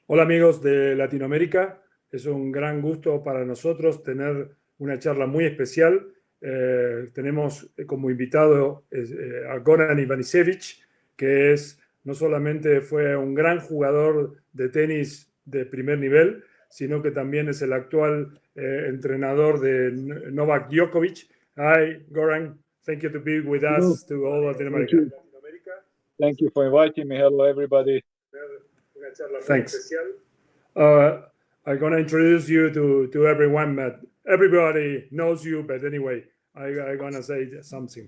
Hola amigos de Latinoamérica, es un gran gusto para nosotros tener una charla muy especial. Tenemos como invitado a Goran Ivanisevic, que no solamente fue un gran jugador de tenis de primer nivel, sino que también es el actual entrenador de Novak Djokovic. Hi Goran, thank you to be with us to all Latin America. Thank you for inviting me. Hello everybody. Thanks. I'm going to introduce you to everyone, but everybody knows you, but anyway, I'm going to say something.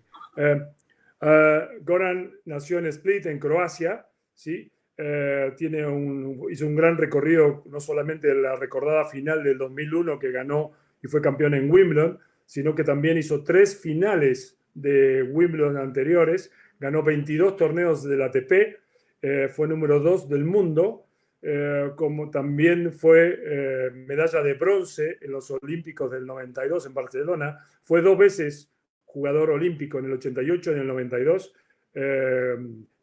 Goran nació en Split, en Croacia, ¿sí? Hizo un gran recorrido, no solamente la recordada final del 2001 que ganó y fue campeón en Wimbledon, sino que también hizo 3 finales de Wimbledon anteriores, ganó 22 torneos del ATP, fue número 2 del mundo, como también fue medalla de bronce en los Olímpicos del 92 en Barcelona, fue 2 veces jugador olímpico en el 88 y en el 92,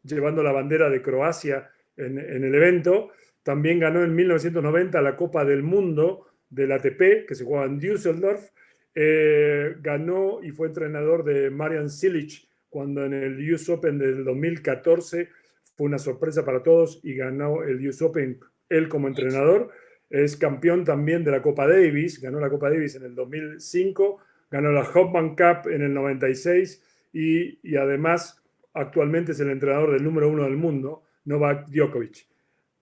llevando la bandera de Croacia en el evento. También ganó en 1990 la Copa del Mundo del ATP, que se jugaba en Düsseldorf. Ganó y fue entrenador de Marin Cilic cuando en el US Open del 2014 fue una sorpresa para todos y ganó el US Open él como entrenador. Es campeón también de la Copa Davis, ganó la Copa Davis en el 2005, ganó la Hopman Cup en el 96 y además actualmente es el entrenador del número 1 del mundo, Novak Djokovic.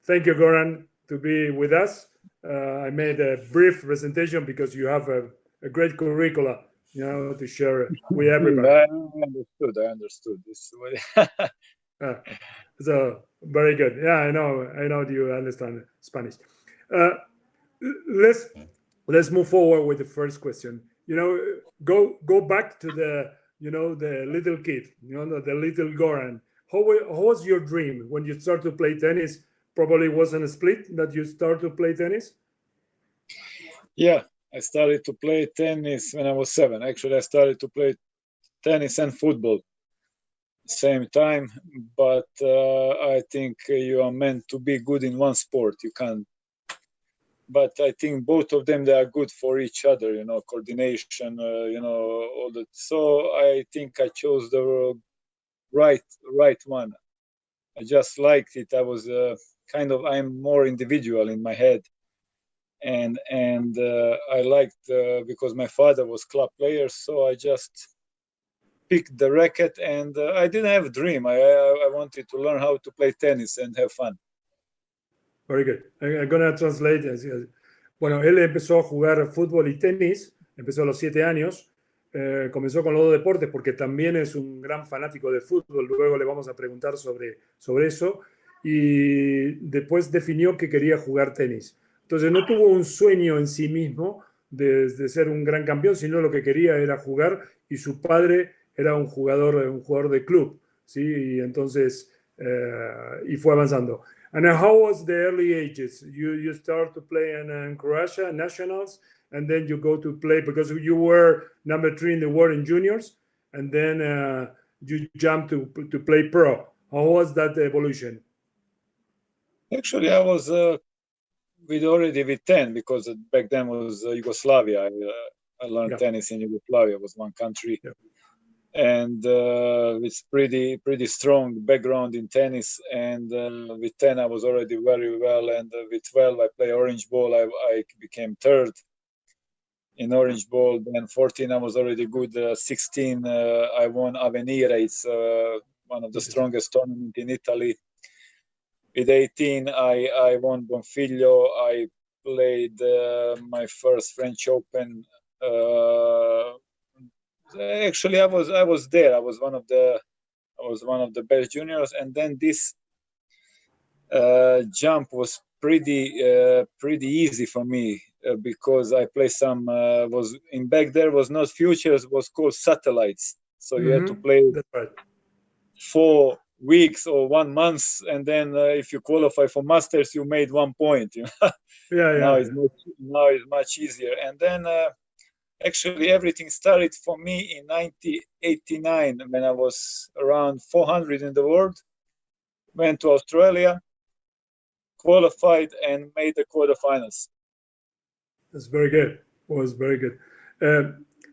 Thank you, Goran, to be with us. I made a brief presentation because you have a great curricula, to share with everybody. I understood this. So very good. Yeah, I know you understand Spanish. Let's move forward with the first question. Go back to the little kid, the little Goran. How was your dream when you started to play tennis? Probably wasn't a Split that you started to play tennis? Yeah, I started to play tennis when I was 7. Actually, I started to play tennis and football same time, but I think you are meant to be good in one sport. You can't. But I think both of them, they are good for each other. Coordination. All that. So I think I chose the right one. I just liked it. I was I'm more individual in my head, and I liked because my father was club player, so I just picked the racket, and I didn't have a dream. I wanted to learn how to play tennis and have fun. Very good. I'm going to translate. Bueno, él empezó a jugar fútbol y tenis, empezó a los 7 años, comenzó con los 2 deportes porque también es un gran fanático de fútbol, luego le vamos a preguntar sobre eso, y después definió que quería jugar tenis. Entonces no tuvo un sueño en sí mismo de ser un gran campeón, sino lo que quería era jugar, y su padre era un jugador de club, ¿sí? Y entonces, y fue avanzando. And how was the early ages? You start to play in Croatia, nationals, and then you go to play, because you were number 3 in the world in juniors, and then you jumped to play pro. How was that evolution? Actually, I was with 10, because back then was Yugoslavia. I learned tennis in Yugoslavia. It was one country. Yeah. And it's pretty strong background in tennis, and with 10 I was already very well, and with 12 I play orange ball. I became 3rd in orange ball. Then 14 I was already good. 16 I won Avenire. It's one of the strongest tournaments in Italy. With 18 I won Bonfiglio. I played my first French Open. Actually, I was there. I was one of the best juniors, and then this jump was pretty easy for me because I played some back there was not futures, was called satellites. So you had to play 4 weeks or 1 month, and then if you qualify for masters, you made 1 point. Now it's much easier, and then. Actually, everything started for me in 1989 when I was around 400 in the world. went to Australia, qualified, and made the quarterfinals. That's very good. Was very good.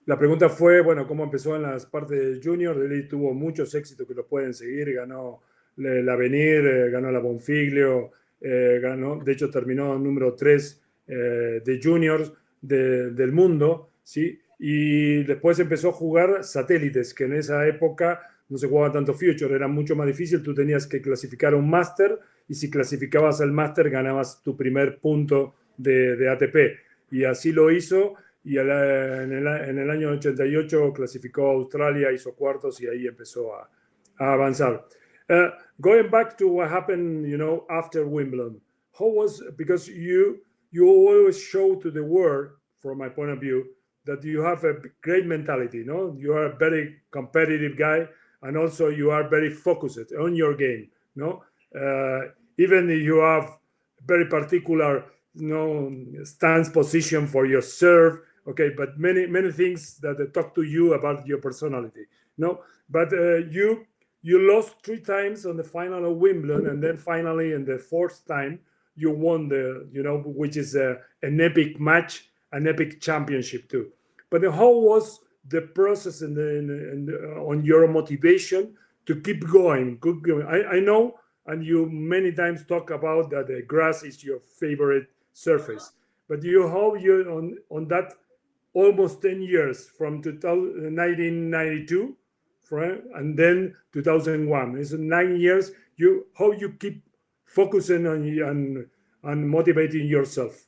La pregunta fue, bueno, cómo empezó en las partes de junior. Él tuvo muchos éxitos que lo pueden seguir. Ganó el Avenir, ganó la Bonfiglio, ganó, de hecho terminó número 3 de juniors del mundo, ¿sí? Y después empezó a jugar satélites, que en esa época no se jugaba tanto future, era mucho más difícil. Tú tenías que clasificar a un máster y si clasificabas al máster ganabas tu primer punto de ATP. Y así lo hizo. Y en el año 88 clasificó a Australia, hizo cuartos y ahí empezó a avanzar. Going back to what happened, after Wimbledon, how was, because you always show to the world, from my point of view, that you have a great mentality, no? You are a very competitive guy, and also you are very focused on your game, no? Even if you have very particular, stance position for your serve, okay, but many things that talk to you about your personality, no? But you lost 3 times on the final of Wimbledon, and then finally in the 4th time you won which is an epic match, an epic championship too. But how was the process on your motivation to keep going? I know, and you many times talk about that the grass is your favorite surface, but how you on that almost 10 years from 1992 and then 2001. It's 9 years. How you keep focusing on motivating yourself?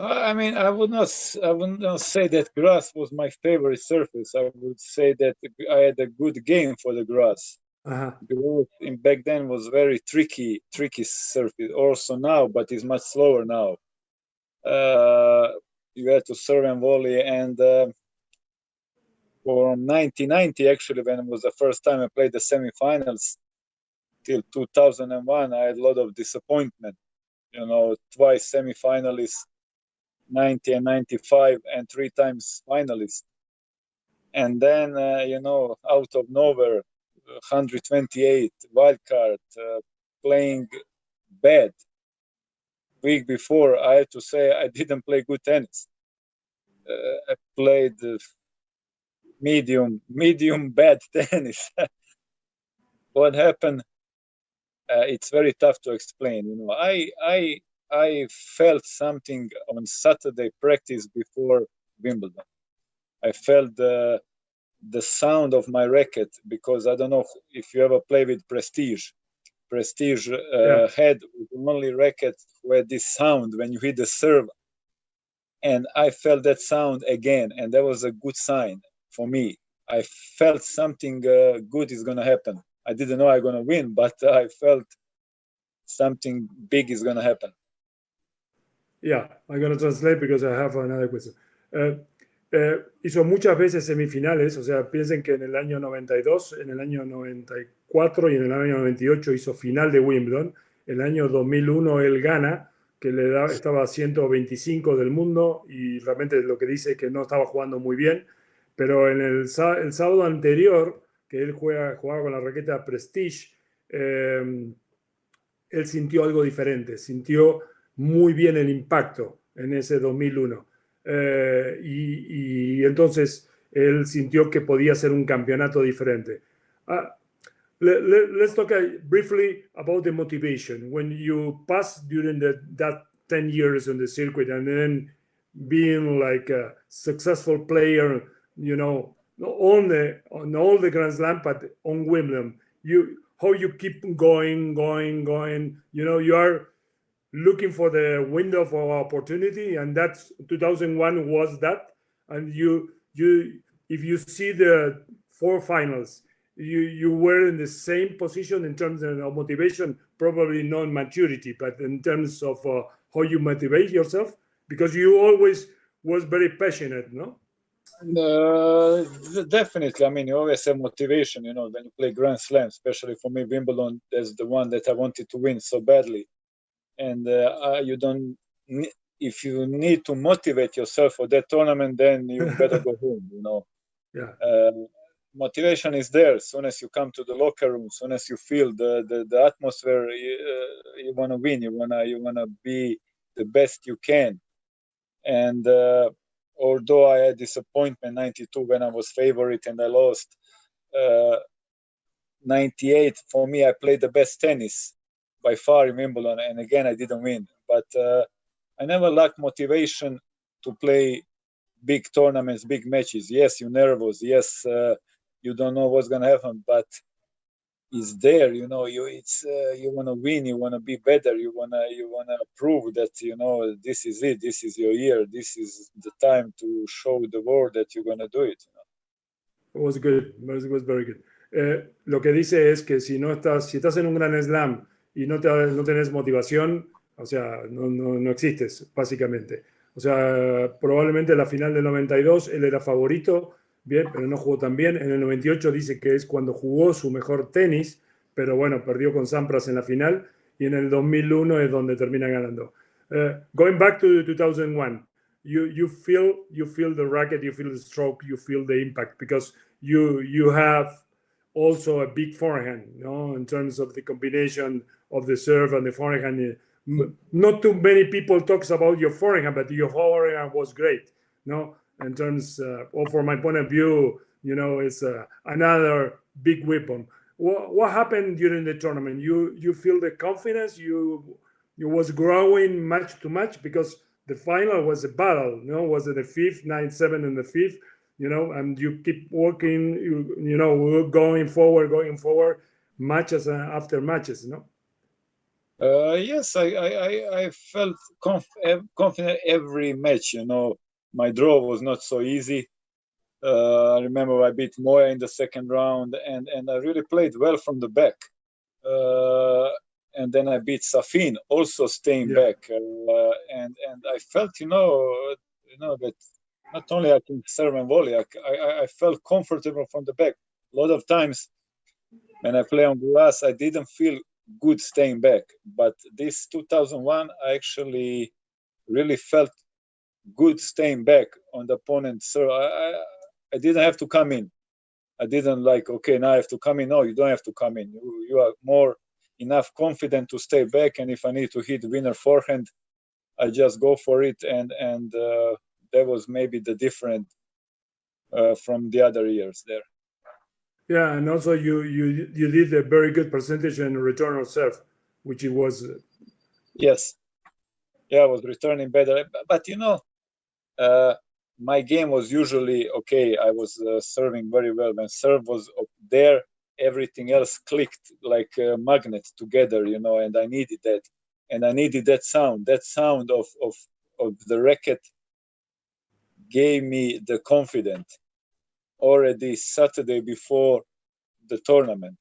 I mean, I would not say that grass was my favorite surface. I would say that I had a good game for the grass. Back then was very tricky surface. Also now, but it's much slower now. You had to serve and volley, and for 1990, actually, when it was the first time I played the semifinals, till 2001, I had a lot of disappointment. Twice semifinalists, 90 and 95, and 3 times finalists. And then, out of nowhere, 128 wildcard, playing bad. Week before, I had to say I didn't play good tennis. I played medium bad tennis. What happened? It's very tough to explain. I felt something on Saturday practice before Wimbledon. I felt the sound of my racket, because I don't know if you ever play with Prestige. Prestige had the only racket who had this sound when you hit the serve. And I felt that sound again, and that was a good sign for me. I felt something good is going to happen. I didn't know I'm going to win, but I felt something big is going to happen. Yeah, I'm going to translate because I have another question. Hizo muchas veces semifinales, o sea, piensen que en el año 92, en el año 94 y en el año 98 hizo final de Wimbledon. El año 2001 él gana, que estaba a 125 del mundo, y realmente lo que dice es que no estaba jugando muy bien, pero en el sábado anterior, que él jugaba con la raqueta Prestige, él sintió algo diferente, sintió muy bien el impacto en ese 2001. Y entonces él sintió que podía ser un campeonato diferente. Let's talk briefly about the motivation. When you pass during that 10 years on the circuit, and then being like a successful player, not only on all the Grand Slam, but on Wimbledon, how you keep going. You are looking for the window of opportunity, and that's 2001 was that. And if you see the 4 finals, you were in the same position in terms of motivation, probably not maturity, but in terms of how you motivate yourself, because you always was very passionate, no? Definitely. I mean, you always have motivation, when you play Grand Slam, especially for me, Wimbledon is the one that I wanted to win so badly. And if you need to motivate yourself for that tournament, then you better go home, Yeah. motivation is there. As soon as you come to the locker room, as soon as you feel the atmosphere, you want to win. You wanna be the best you can. And although I had disappointment 92 when I was favorite and I lost, 98 for me I played the best tennis by far in Wimbledon, and again I didn't win. But I never lacked motivation to play big tournaments, big matches. Yes, you're nervous. Yes, you don't know what's gonna happen, but it's there. You want to win. You want to be better. You wanna prove that this is it. This is your year. This is the time to show the world that you're gonna do it. It was good. It was very good. Lo que dice es que si estás en un gran slam y no tenés motivación, o sea, no existes, básicamente. O sea, probablemente en la final del 92 él era favorito, bien, pero no jugó tan bien. En el 98 dice que es cuando jugó su mejor tenis, pero bueno, perdió con Sampras en la final, y en el 2001 es donde termina ganando. Going back to 2001, you feel the racket, you feel the stroke, you feel the impact, because you have also a big forehand, in terms of the combination of the serve and the forehand. Not too many people talks about your forehand, but your forehand was great, in terms from my point of view, it's another big weapon. What happened during the tournament? You feel the confidence, you was growing match to match, because the final was a battle, was it the fifth, 9-7 in the fifth, and you keep working, going forward, matches after matches, Yes, I felt confident every match. My draw was not so easy. I remember I beat Moya in the second round, and I really played well from the back. And then I beat Safin, also staying back. And I felt, that not only I can serve and volley, I felt comfortable from the back. A lot of times when I play on grass, I didn't feel good staying back. But this 2001, I actually really felt good staying back on the opponent. So I didn't have to come in. I didn't okay, now I have to come in. No, you don't have to come in. You are more enough confident to stay back. And if I need to hit winner forehand, I just go for it. And that was maybe the difference from the other years there. Yeah, and also you did a very good percentage in return of serve, which it was. Yes. Yeah, I was returning better. But, my game was usually okay. I was serving very well. When serve was up there, everything else clicked like a magnet together, and I needed that. And I needed that sound. That sound of the racket gave me the confidence already Saturday before the tournament.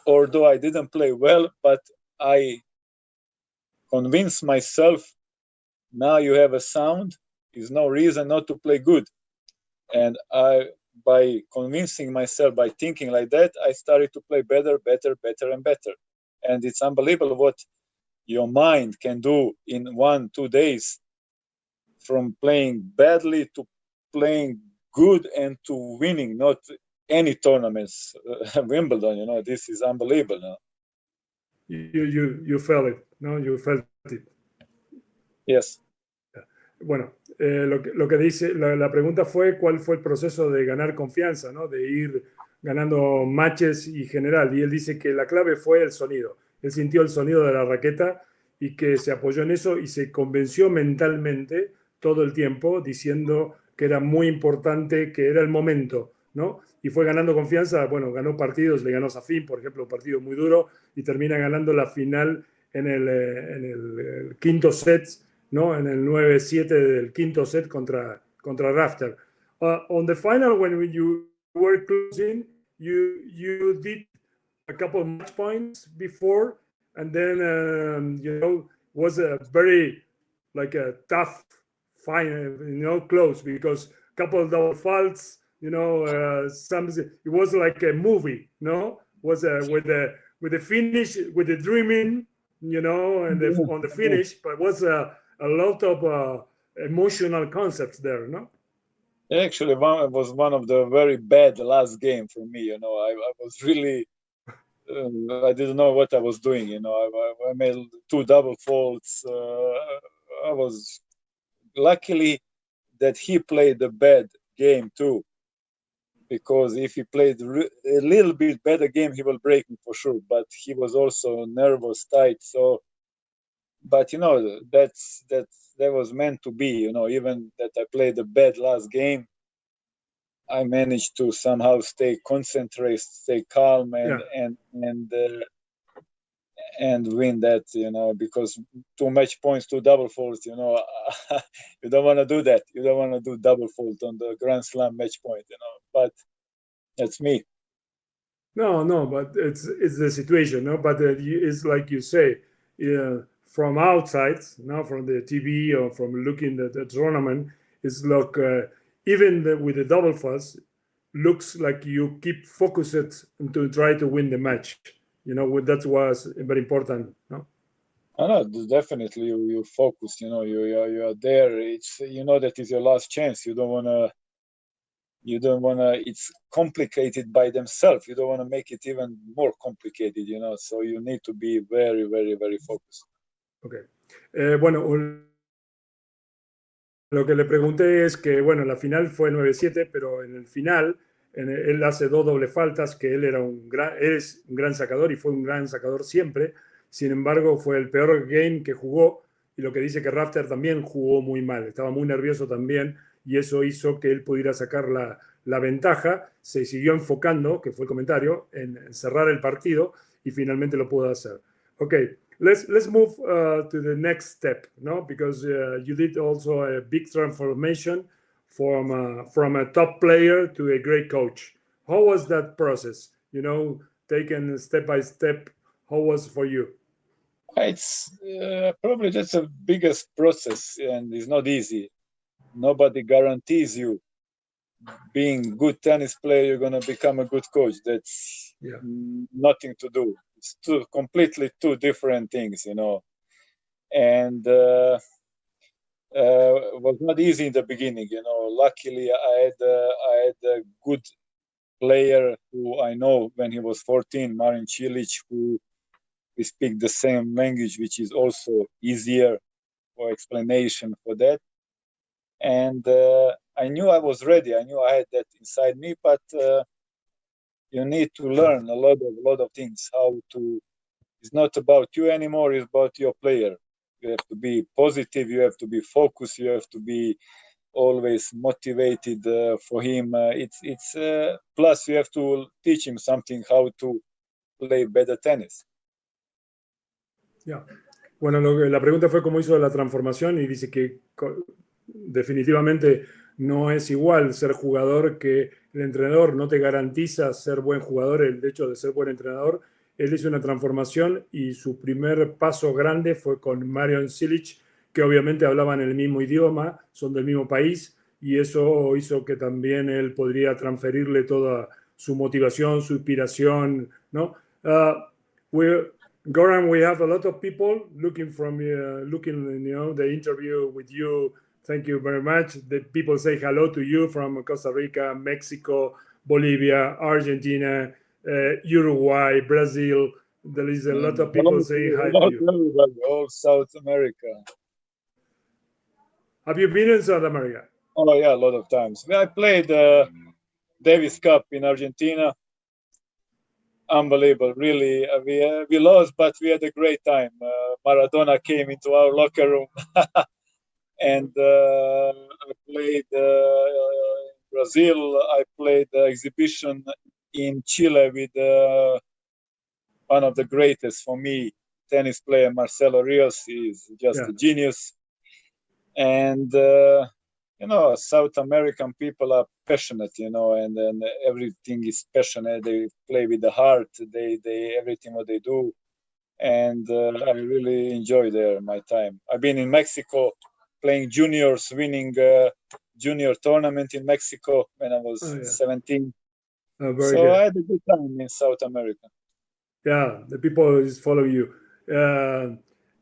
Although I didn't play well, but I convinced myself, now you have a sound, there's no reason not to play good. And by convincing myself, by thinking like that, I started to play better, and better. And it's unbelievable what your mind can do in 1-2 days, from playing badly to playing good and to winning, not any tournaments, Wimbledon, this is unbelievable. No? You felt it, ¿no? You felt it. Yes. Bueno, lo que dice, la pregunta fue cuál fue el proceso de ganar confianza, ¿no? De ir ganando matches y general. Y él dice que la clave fue el sonido. Él sintió el sonido de la raqueta y que se apoyó en eso y se convenció mentalmente todo el tiempo, diciendo que era muy importante, que era el momento, ¿no? Y fue ganando confianza. Bueno, ganó partidos, le ganó Safin, por ejemplo, un partido muy duro, y termina ganando la final en el quinto set, ¿no? En el 9-7 del quinto set contra Rafter. On the final, when you were closing, you did a couple of match points before, and then was a very a tough final, close, because a couple of double faults, something. It was like a movie, was with the finish, with the dreaming, and on the finish, but was a lot of emotional concepts there, no? Actually, it was one of the very bad last game for me. You know, I was really, I didn't know what I was doing. You know, I made 2 double faults. I was luckily that he played a bad game too, because if he played a little bit better game, he will break me for sure. But he was also nervous, tight. So, but you know, that was meant to be. You know, even that I played a bad last game, I managed to somehow stay concentrated, stay calm, and win that. You know, because 2 match points, 2 double faults. You know, you don't want to do that. You don't want to do double fault on the Grand Slam match point. You know, but that's me. No, but it's the situation, no. But it's like you say, from outside, now from the TV or from looking at the tournament, it's like even with the double fuss, looks like you keep focused to try to win the match. You know, that was very important. No. No, definitely you focus. You know, you are there. It's, you know, that is your last chance. You don't wanna. It's complicated by themselves. You don't want to make it even more complicated. You know, so you need to be very, very, very focused. Okay. Bueno, lo que le pregunté es que, bueno, la final fue 9-7, pero en el final él hace 2 doble faltas, que él es un gran sacador y fue un gran sacador siempre. Sin embargo, fue el peor game que jugó, y lo que dice que Rafter también jugó muy mal, estaba muy nervioso también, y eso hizo que él pudiera sacar la ventaja. Se siguió enfocando, que fue el comentario, en cerrar el partido, y finalmente lo pudo hacer. Ok. Let's move to the next step, no? Because you did also a big transformation from a top player to a great coach. How was that process? You know, taken step by step. How was it for you? It's probably that's the biggest process, and it's not easy. Nobody guarantees you being good tennis player you're going to become a good coach. That's nothing to do. It's completely two different things, you know. And it was not easy in the beginning, you know. Luckily, I had a good player who I know when he was 14, Marin Cilic, who we speak the same language, which is also easier for explanation for that. And I knew I was ready. I knew I had that inside me, but you need to learn a lot of things. How to? It's not about you anymore. It's about your player. You have to be positive. You have to be focused. You have to be always motivated for him. It's plus you have to teach him something how to play better tennis. Yeah. Bueno, la pregunta fue cómo hizo la transformación, y dice que definitivamente no es igual ser jugador, que el entrenador no te garantiza ser buen jugador, el hecho de ser buen entrenador. Él hizo una transformación y su primer paso grande fue con Marin Cilic, que obviamente hablaban el mismo idioma, son del mismo país, y eso hizo que también él podría transferirle toda su motivación, su inspiración, ¿no? Goran, we have a lot of people looking the interview with you. Thank you very much. The people say hello to you from Costa Rica, Mexico, Bolivia, Argentina, Uruguay, Brazil. There is a lot of people saying hi to you. Everybody, all South America. Have you been in South America? Oh yeah, a lot of times. I played Davis Cup in Argentina. Unbelievable, really. We lost, but we had a great time. Maradona came into our locker room, and I played Brazil. I played the exhibition in Chile with one of the greatest for me tennis player, Marcelo Rios. He's just a genius. And you know, South American people are passionate, you know, and then everything is passionate. They play with the heart. They everything what they do, and I really enjoy my time. I've been in Mexico playing juniors, winning junior tournament in Mexico when I was 17. So good. I had a good time in South America. Yeah, the people just follow you.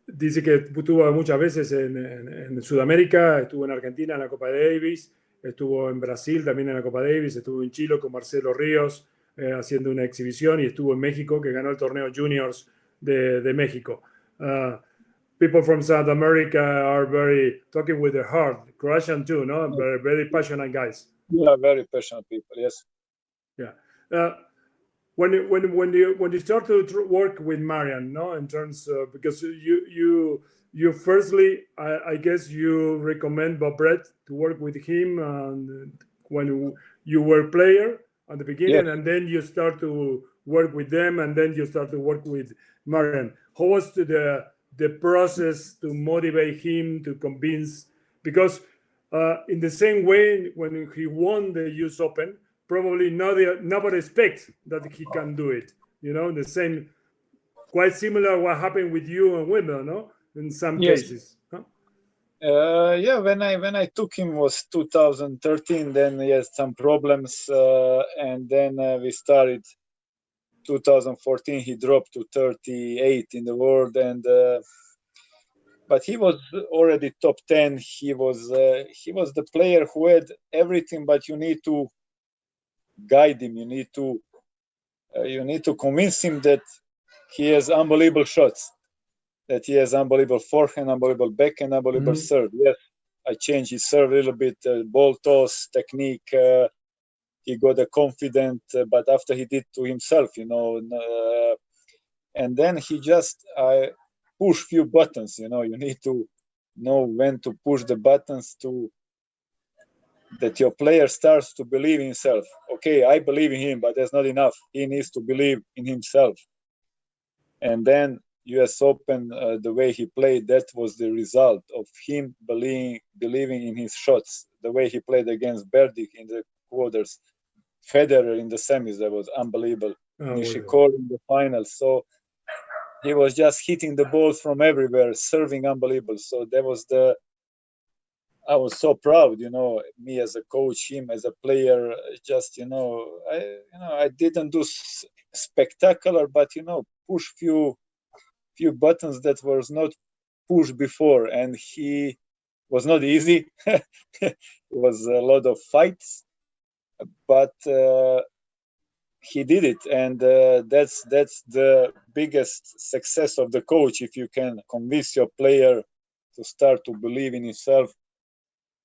Dice que estuvo muchas veces en Sudamérica, estuvo en Argentina en la Copa Davis, estuvo en Brasil también en la Copa Davis, estuvo en Chile con Marcelo Ríos haciendo una exhibición, y estuvo en México, que ganó el torneo Juniors de México. People from South America are very talking with their heart. Croatian too, no? Very, very passionate guys. Yeah, very passionate people. Yes. Yeah. When you start to work with Marian, no, in terms of, because you firstly, I guess you recommend Bob Brett to work with him when you were player at the beginning, and then you start to work with them, and then you start to work with Marian. How was the process to motivate him, to convince? Because in the same way, when he won the US Open, probably nobody expects that he can do it. You know, the same, quite similar what happened with you and Wimbledon, no? In some cases. Huh? Yeah, when I took him was 2013. Then he had some problems, and then we started. 2014, he dropped to 38 in the world, and but he was already top 10. He was the player who had everything, but you need to guide him. You need to convince him that he has unbelievable shots, that he has unbelievable forehand, unbelievable backhand, unbelievable serve. Yes, I changed his serve a little bit, ball toss technique. He got a confident, but after he did to himself, you know, and then he just push few buttons. You know, you need to know when to push the buttons to that your player starts to believe in himself. Okay, I believe in him, but that's not enough. He needs to believe in himself. And then US Open, the way he played, that was the result of him believing in his shots. The way he played against Berdik in the quarters, Federer in the semis, that was unbelievable. Nishikori in the finals. So he was just hitting the balls from everywhere, serving unbelievable. So that was I was so proud, you know, me as a coach, him as a player. Just, I didn't do spectacular, but push few buttons that was not pushed before, and he was not easy. It was a lot of fights, but he did it, and that's the biggest success of the coach. If you can convince your player to start to believe in himself,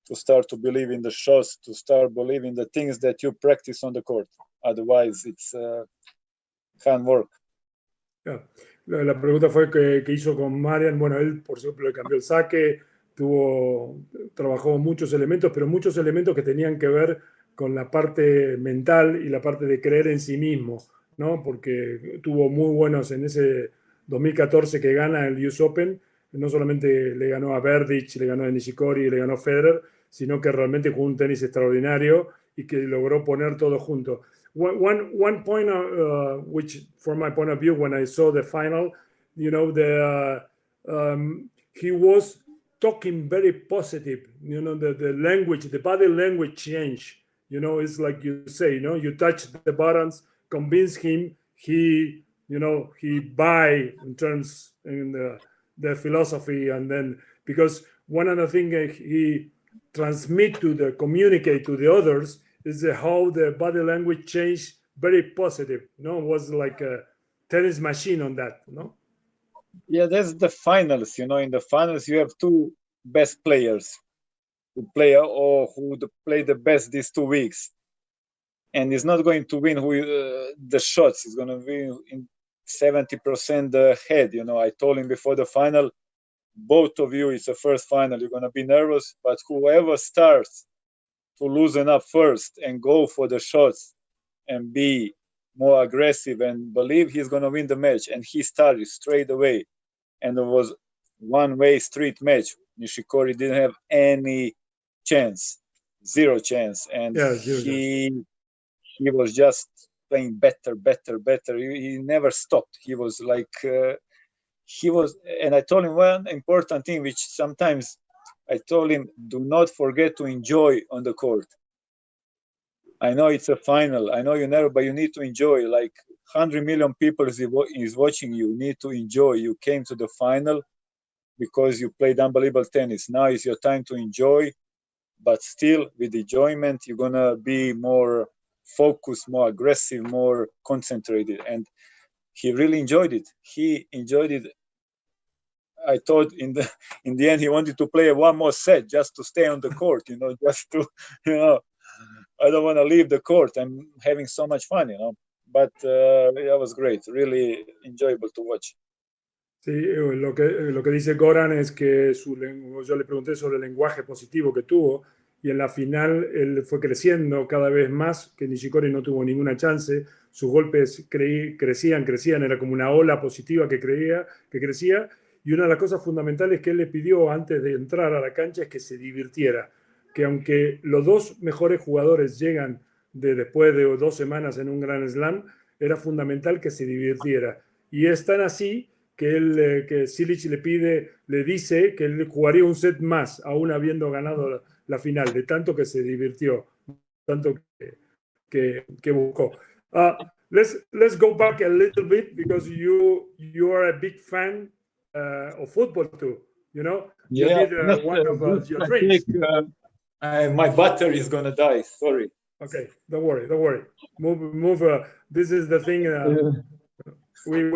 to start to believe in the shots, to start believing the things that you practice on the court. Otherwise, it's can't work. Yeah. La pregunta fue que hizo con Marian. Bueno, él, por ejemplo, le cambió el saque, trabajó muchos elementos, pero muchos elementos que tenían que ver con la parte mental y la parte de creer en sí mismo, ¿no? Porque tuvo muy buenos en ese 2014 que gana el US Open. No solamente le ganó a Berdic, le ganó a Nishikori, le ganó a Federer, sino que realmente jugó un tenis extraordinario y que logró poner todo junto. One point, which from my point of view, when I saw the final, he was talking very positive. The language, the body language changed. It's like you say, you touch the buttons, convince him, he buy in terms in the philosophy, and then because one of the things he communicate to the others is how the body language changed, very positive. It was like a tennis machine on that. Yeah, that's the finals. In the finals you have two best players who play or who play the best these 2 weeks, and he's not going to win the shots. He's going to win in 70% the head. I told him before the final, both of you, it's the first final, you're going to be nervous, but whoever starts to loosen up first and go for the shots and be more aggressive and believe he's going to win the match. And he started straight away, and it was one-way street match. Nishikori didn't have any chance, zero chance, and he was just playing better. He never stopped. He was like and I told him one important thing, which sometimes I told him, do not forget to enjoy on the court. I know it's a final, I know you never, but you need to enjoy. Like 100 million people is watching you. You need to enjoy. You came to the final because you played unbelievable tennis. Now is your time to enjoy. but still with enjoyment. You're gonna be more focused, more aggressive, more concentrated. And he really enjoyed it. He enjoyed it. I thought in the end he wanted to play one more set just to stay on the court, just to, I don't want to leave the court. I'm having so much fun, But that was great, really enjoyable to watch. Sí, lo que dice Goran es que yo le pregunté sobre el lenguaje positivo que tuvo y en la final él fue creciendo cada vez más, que Nishikori no tuvo ninguna chance, sus golpes crecían, era como una ola positiva que crecía, y una de las cosas fundamentales que él le pidió antes de entrar a la cancha es que se divirtiera, que aunque los dos mejores jugadores llegan después de 2 semanas en un Grand Slam, era fundamental que se divirtiera. Y es tan así que Cilic le dice que él jugaría un set más, aún habiendo ganado la final, de tanto que se divirtió, tanto que buscó. Let's go back a little bit, because you are a big fan of football too. You Yeah, did one of your trades. My battery is gonna die. Sorry. Okay, don't worry. Move. This is the thing. We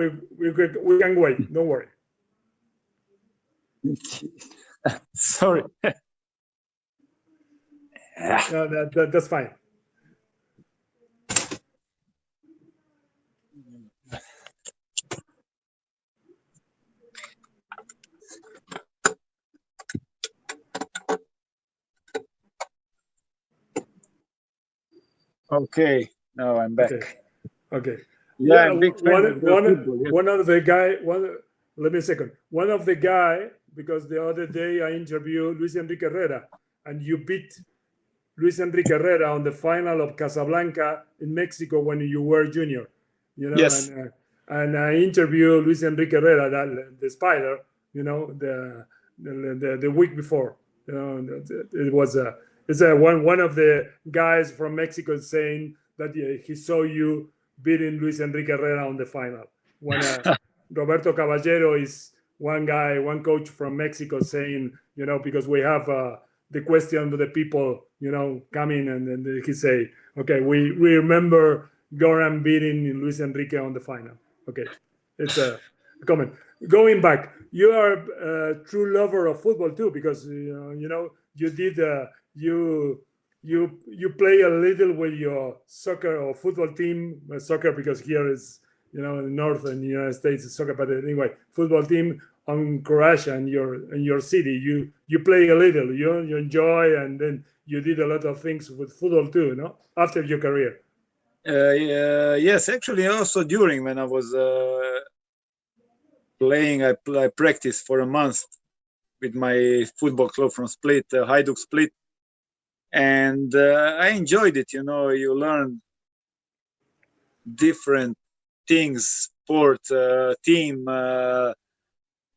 can wait. Don't worry. Sorry. No, that's fine. Okay, now I'm back. Okay. Yeah, one of the guy. Let me a second. One of the guy, because the other day I interviewed Luis Enrique Herrera, and you beat Luis Enrique Herrera on the final of Casablanca in Mexico when you were junior. Yes. And I interviewed Luis Enrique Herrera, the Spider. The week before. It was it's one of the guys from Mexico saying that he saw you beating Luis Enrique Herrera on the final. When Roberto Caballero is one coach from Mexico saying, because we have the question to the people, coming, and then he say, okay, we remember Goran beating Luis Enrique on the final. Okay, it's a comment. Going back, you are a true lover of football too, because you did you play a little with your soccer or football team. Soccer, because here is in the north and the United States is soccer, but anyway, football team on Croatia and your city. You play a little, you enjoy, and then you did a lot of things with football too, after your career. Yes, actually, also during when I was playing, I practiced for a month with my football club from Split, Hajduk Split, and I enjoyed it. You learn different things. Sport, team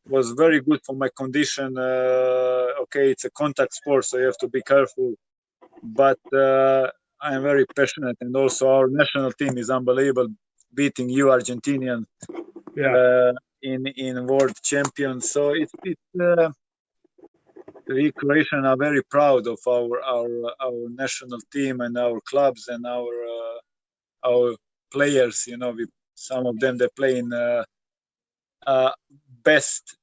was very good for my condition. Okay, it's a contact sport, so you have to be careful, but I am very passionate, and also our national team is unbelievable, beating you Argentinian in world champions. So we Croatian are very proud of our national team and our clubs and our players. Some of them, they play in best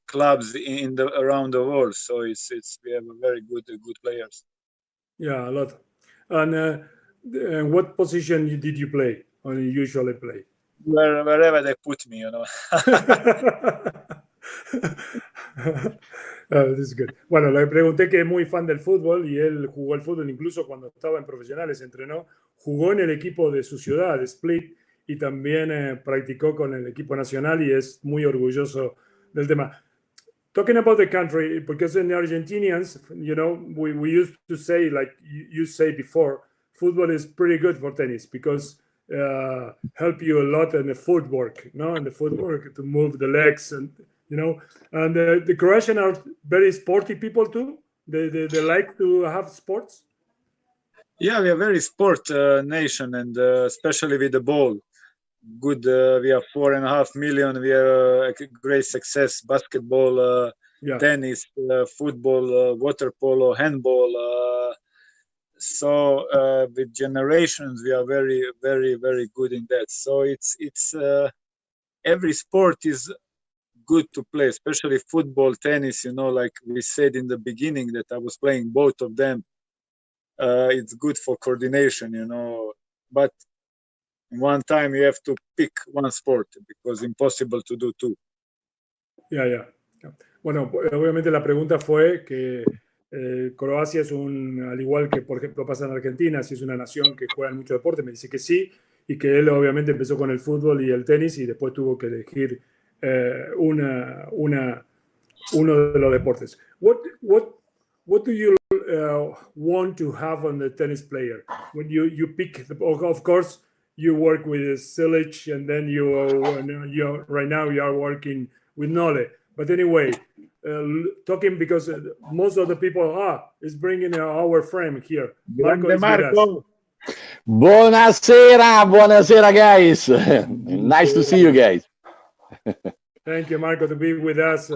clubs around the world. So we have a very good players. Yeah, a lot. And what position did you play, or you usually play? Wherever they put me, This is good. Bueno, le pregunté que es muy fan del fútbol y él jugó el fútbol incluso cuando estaba en profesionales, entrenó, jugó en el equipo de su ciudad, de Split, y también practicó con el equipo nacional y es muy orgulloso del tema. Talking about the country, because in the Argentinians, we used to say, like you say before, football is pretty good for tennis because help you a lot in the footwork, and the footwork to move the legs, and and the Croatian are very sporty people too. They like to have sports. Yeah, we are very sport nation, and especially with the ball. Good, we are 4.5 million. We have a great success basketball. Yeah. tennis, football, water polo, handball. So with generations, we are very, very, very good in that. So it's every sport is good to play, especially football, tennis. Like we said in the beginning that I was playing both of them. It's good for coordination, but one time you have to pick one sport because impossible to do two. Ya. Bueno, obviamente la pregunta fue que Croacia es al igual que por ejemplo pasa en Argentina, si es una nación que juega en mucho deporte, me dice que sí, y que él obviamente empezó con el fútbol y el tenis y después tuvo que elegir uno de los deportes. What do you want to have on the tennis player? When you pick, of course, you work with Cilic, and then you right now you are working with Nole. But anyway, talking because most of the people is bringing our friend here. Marco is with us. Buonasera, guys. Nice to see you guys. Thank you, Marco, to be with us.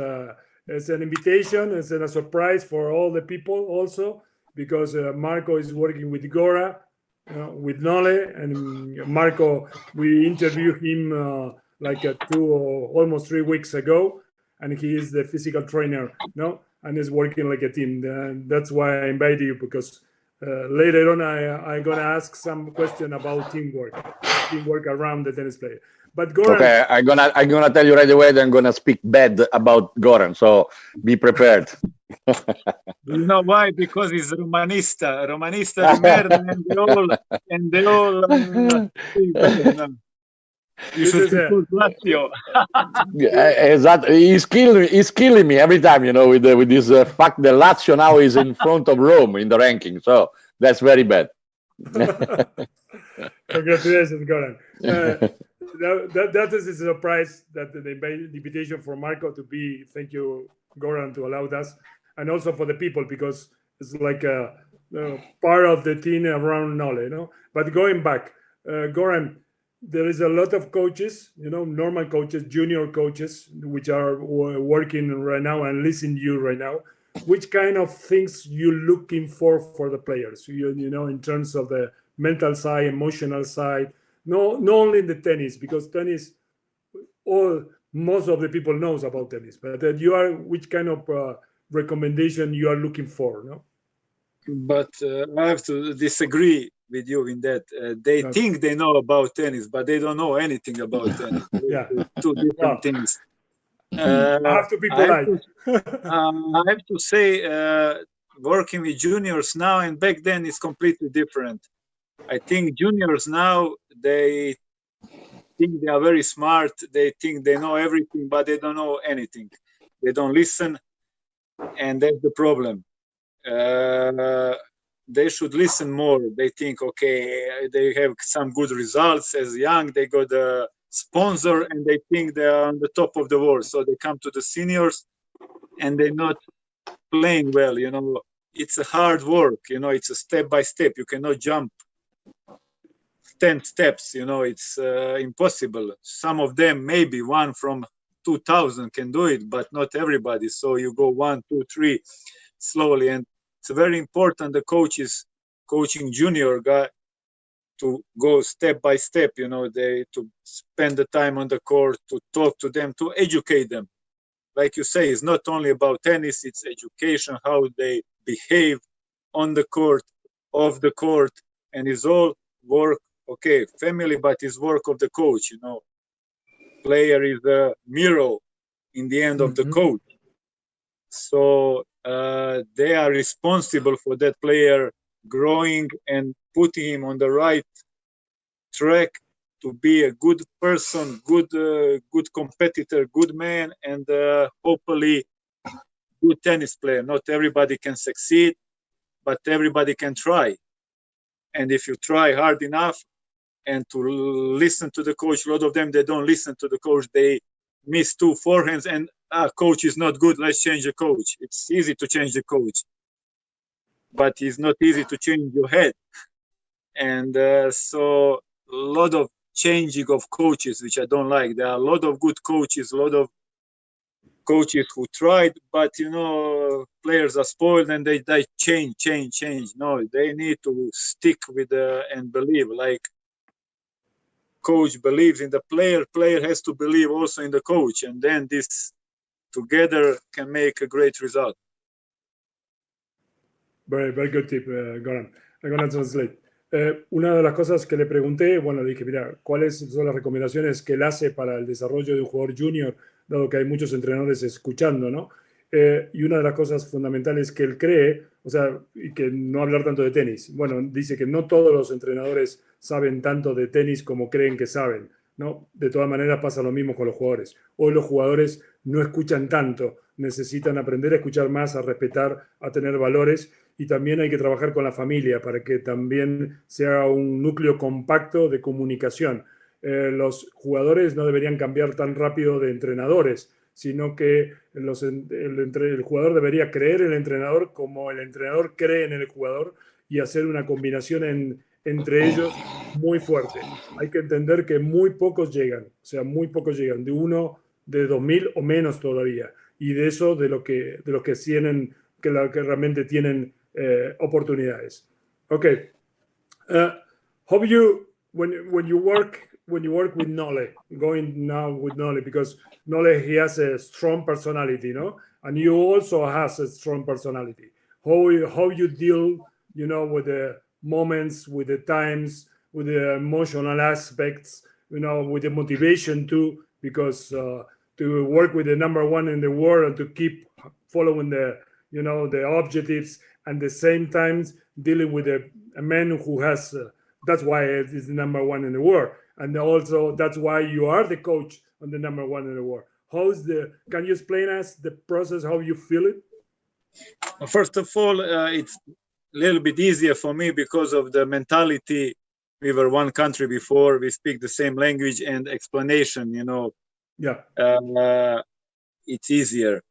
It's an invitation. It's a surprise for all the people also, because Marco is working with Gora, with Nole, and Marco, we interviewed him like almost 3 weeks ago, and he is the physical trainer, and is working like a team. That's why I invited you, because later on I'm gonna ask some question about teamwork around the tennis player. But Goran, okay, I'm gonna tell you right away that I'm gonna speak bad about Goran, so be prepared. You know why? Because he's Romanista di merda, and they all you should support Lazio. Exactly. He's killing me every time, with this fact that Lazio now is in front of Rome in the ranking. So that's very bad. Congratulations, Goran. That is a surprise, that the invitation for Marco to be. Thank you, Goran, to allow us, and also for the people, because it's like a part of the team around Nole, But going back, Goran, there is a lot of coaches, normal coaches, junior coaches, which are working right now and listening to you right now. Which kind of things you looking for the players? In terms of the mental side, emotional side. No, not only in the tennis, because tennis, most of the people knows about tennis. But which kind of recommendation you are looking for? No. But I have to disagree with you in that they think they know about tennis, but they don't know anything about tennis. Yeah, two different things. I have to be polite. I have to say, working with juniors now and back then is completely different. I think juniors now, they think they are very smart. They think they know everything, but they don't know anything. They don't listen, and that's the problem. They should listen more. They think, okay, they have some good results as young. They got a sponsor, and they think they are on the top of the world. So they come to the seniors, and they're not playing well. It's a hard work. It's a step by step. You cannot jump 10 steps. It's impossible. Some of them, maybe one from 2000 can do it, but not everybody. So you go 1, 2, 3 slowly, and it's very important the coaches coaching junior guy to go step by step, they to spend the time on the court, to talk to them, to educate them. Like you say, it's not only about tennis, it's education, how they behave on the court, off the court, and it's all work, family, but it's work of the coach, Player is a mirror in the end of the coach. So they are responsible for that player growing and putting him on the right track to be a good person, good competitor, good man, and hopefully good tennis player. Not everybody can succeed, but everybody can try. And if you try hard enough and to listen to the coach, a lot of them, they don't listen to the coach. They miss 2 forehands and coach is not good, let's change the coach. It's easy to change the coach, but it's not easy to change your head. And so a lot of changing of coaches, which I don't like. There are a lot of good coaches, a lot of coaches who tried, but players are spoiled and they change. No, they need to stick with and believe. Like coach believes in the player, player has to believe also in the coach, and then this together can make a great result. Very, very good tip, Goran. I'm going to translate. Una de las cosas que le pregunté, bueno, le dije, mira, ¿cuáles son las recomendaciones que él hace para el desarrollo de un jugador junior, dado que hay muchos entrenadores escuchando, ¿no? Y una de las cosas fundamentales que él cree, o sea, y que no hablar tanto de tenis. Bueno, dice que no todos los entrenadores saben tanto de tenis como creen que saben, ¿no? De todas maneras pasa lo mismo con los jugadores. Hoy los jugadores no escuchan tanto, necesitan aprender a escuchar más, a respetar, a tener valores. Y también hay que trabajar con la familia para que también sea un núcleo compacto de comunicación. Los jugadores no deberían cambiar tan rápido de entrenadores, sino que el jugador debería creer en el entrenador como el entrenador cree en el jugador y hacer una combinación entre ellos muy fuerte. Hay que entender que muy pocos llegan, o sea, muy pocos llegan, de 2.000 o menos todavía. Y de eso, de lo que tienen, que realmente tienen oportunidades. Okay. How you when you work with Nole, going now with Nole, because Nole, he has a strong personality, no, and you also has a strong personality. How you deal, with the moments, with the times, with the emotional aspects, with the motivation too, because to work with the #1 in the world and to keep following the objectives, and the same time dealing with a man who has, that's why it is the #1 in the world. And also that's why you are the coach on the #1 in the world. Can you explain us the process, how you feel it? First of all, it's a little bit easier for me because of the mentality. We were one country before, we speak the same language, and explanation, Yeah. It's easier.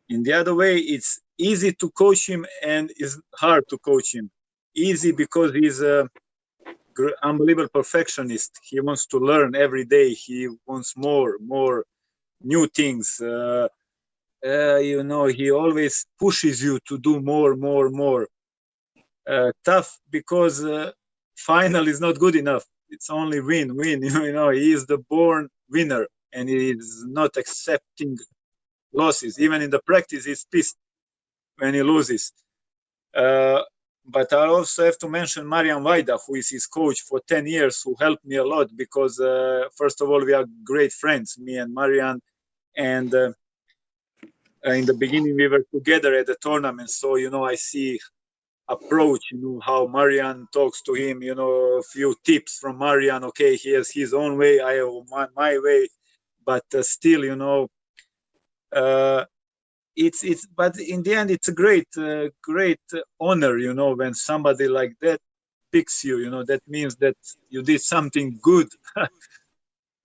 In the other way, it's easy to coach him and it's hard to coach him. Easy because he's a unbelievable perfectionist. He wants to learn every day. He wants more new things. He always pushes you to do more. Tough because final is not good enough. It's only win. He is the born winner and he is not accepting losses. Even in the practice, he's pissed when he loses. But I also have to mention Marian Vajda, who is his coach for 10 years, who helped me a lot because, first of all, we are great friends, me and Marian. And in the beginning, we were together at the tournament. So, I see approach, how Marian talks to him, a few tips from Marian. Okay, he has his own way, I have my way. But still, but in the end, it's a great honor, when somebody like that picks you, that means that you did something good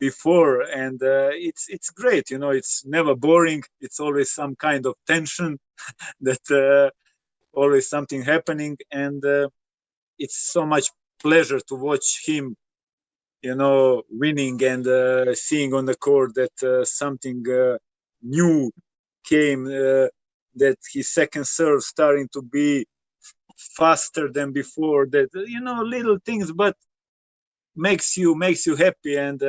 before, and it's great, it's never boring. It's always some kind of tension that always something happening, and it's so much pleasure to watch him, winning and seeing on the court that something new came, that his second serve starting to be faster than before, that little things, but makes you happy. And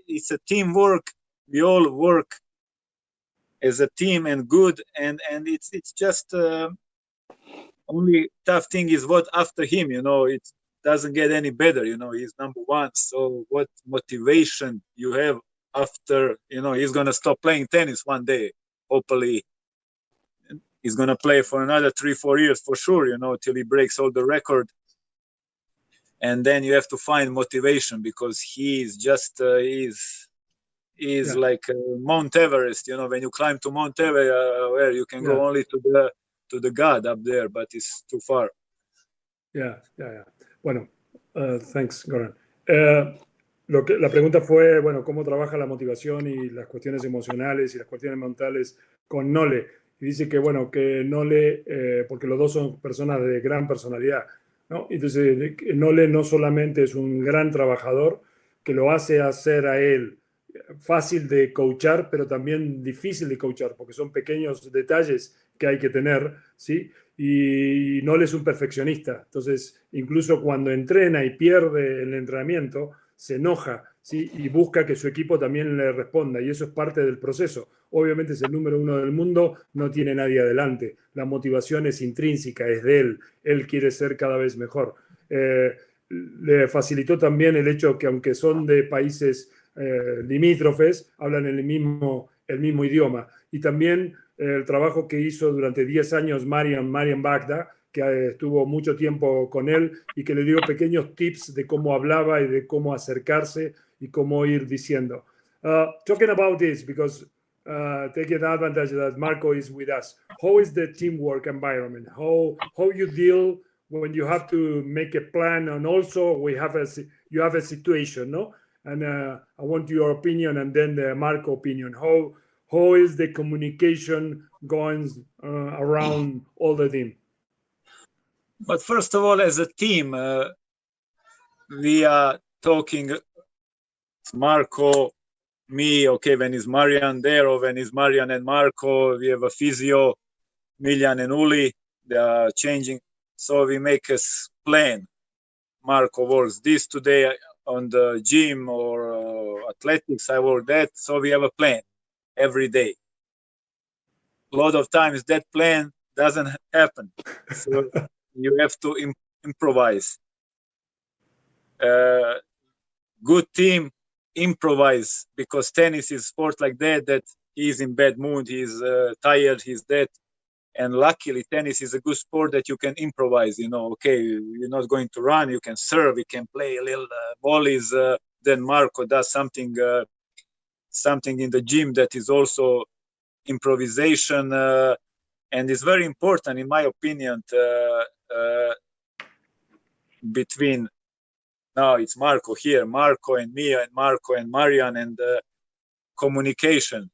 it's a teamwork. We all work as a team and good, and it's just only tough thing is what after him, it doesn't get any better. He's #1. So what motivation you have after, he's gonna stop playing tennis one day. Hopefully he's going to play for another 3-4 years for sure, till he breaks all the record. And then you have to find motivation because he's just, like Mount Everest, when you climb to Mount Everest, where you can go only to the God up there, but it's too far. Yeah. Bueno, thanks, Goran. La pregunta fue, bueno, ¿cómo trabaja la motivación y las cuestiones emocionales y las cuestiones mentales con Nole? Y dice que, bueno, que Nole, porque los dos son personas de gran personalidad, ¿no? Entonces, Nole no solamente es un gran trabajador, que lo hace hacer a él fácil de coachar, pero también difícil de coachar, porque son pequeños detalles que hay que tener, ¿sí? Y Nole es un perfeccionista. Entonces, incluso cuando entrena y pierde el entrenamiento, se enoja, ¿sí? Y busca que su equipo también le responda. Y eso es parte del proceso. Obviamente es el número 1 del mundo, no tiene nadie adelante. La motivación es intrínseca, es de él. Él quiere ser cada vez mejor. Le facilitó también el hecho que aunque son de países limítrofes, hablan el mismo idioma. Y también el trabajo que hizo durante 10 años Marian Bagda, que estuvo mucho tiempo con él y que le dio pequeños tips de cómo hablaba y de cómo acercarse y cómo ir diciendo. Talking about this, because taking advantage that Marco is with us, how is the teamwork environment? How you deal when you have to make a plan, and also you have a situation, no? And I want your opinion and then the Marco opinion. How is the communication going around all the team? But first of all, as a team, we are talking Marco, me, okay, when is Marian there, or when is Marian and Marco, we have a physio, Miljan and Uli, they are changing. So we make a plan. Marco works this today on the gym or athletics, I work that. So we have a plan every day. A lot of times that plan doesn't happen. So you have to improvise. Good team, improvise, because tennis is sport like that he's in bad mood, he's tired, he's dead. And luckily, tennis is a good sport that you can improvise. Okay, you're not going to run, you can serve, you can play a little volleys. Then Marco does something in the gym that is also improvisation. And it's very important, in my opinion, between now it's Marco here, Marco and me, and Marco and Marian, and communication.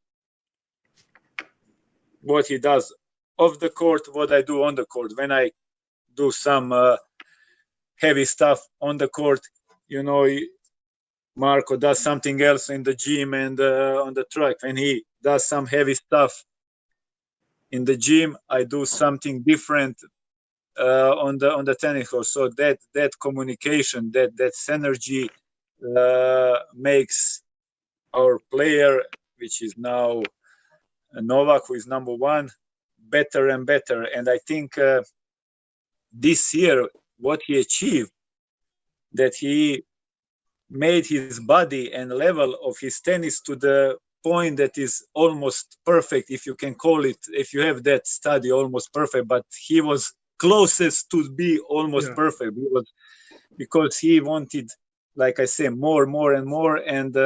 What he does off the court, what I do on the court. When I do some heavy stuff on the court, Marco does something else in the gym and on the track. When he does some heavy stuff in the gym, I do something different on the tennis court. So that communication, that synergy makes our player, which is now Novak, who is number 1, better and better. And I think this year what he achieved, that he made his body and level of his tennis to the point that is almost perfect, if you can call it, if you have that study, almost perfect. But he was closest to be almost perfect, because he wanted, like I say, more and more. And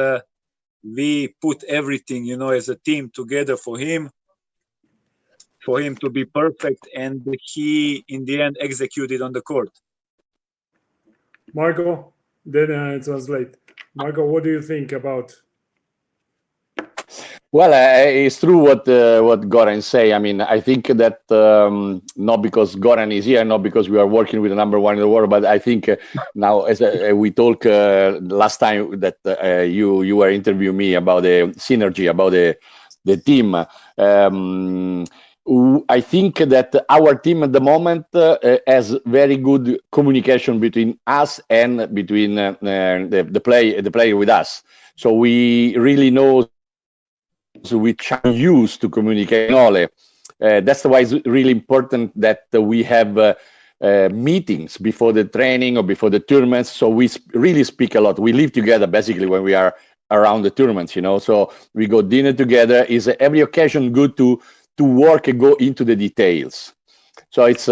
we put everything, as a team together for him to be perfect, and he in the end executed on the court. Marco, then I translate. Marco, what do you think about? Well, it's true what Goran say. I mean, I think that not because Goran is here, not because we are working with the number 1 in the world, but I think now, as we talked last time that you were interviewing me about the synergy, about the team. I think that our team at the moment has very good communication between us and between the player with us. So we really know which are used to communicate. That's why it's really important that we have meetings before the training or before the tournaments. So we really speak a lot. We live together basically when we are around the tournaments, So we go dinner together. Is every occasion good to work and go into the details. So it's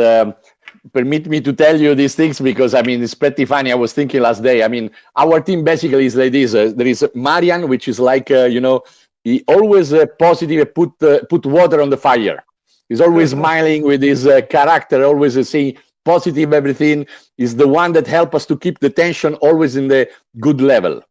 permit me to tell you these things because I mean it's pretty funny. I was thinking last day. I mean our team basically is like this. There is Marian, which is like he always positive, put water on the fire. He's always smiling with his character, always saying positive everything. Is the one that helps us to keep the tension always in the good level.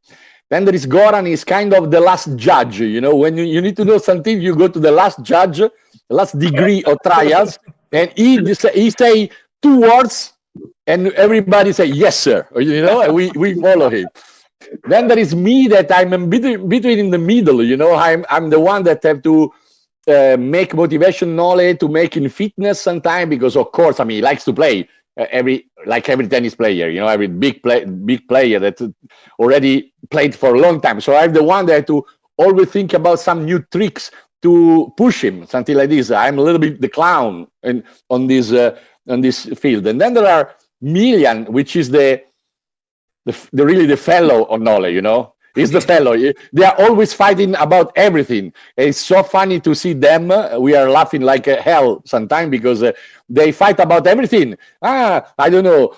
Then there is Goran, he's kind of the last judge. When you need to know something, you go to the last judge, last degree of trials, and he say 2 words, and everybody say yes, sir. And we follow him. Then there is me that I'm in between in the middle. You know, I'm the one that have to make motivation knowledge to make in fitness sometime, because of course, I mean, he likes to play every tennis player. You know, every big player that already played for a long time. So I'm the one that have to always think about some new tricks to push him, something like this. I'm a little bit the clown on this field. And then there are Milian, which is the really the fellow on knowledge, you know. He's the fellow. They are always fighting about everything. It's so funny to see them. We are laughing like hell sometimes because they fight about everything. I don't know.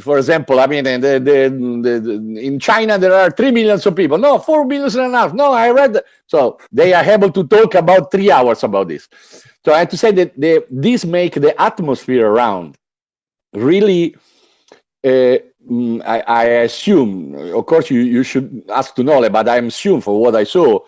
For example, I mean, in China there are 3 million of people. No, 4 million and a half. No, I read. So they are able to talk about 3 hours about this. So I have to say that this make the atmosphere around really. I assume, of course, you should ask to Nole, but I assume from what I saw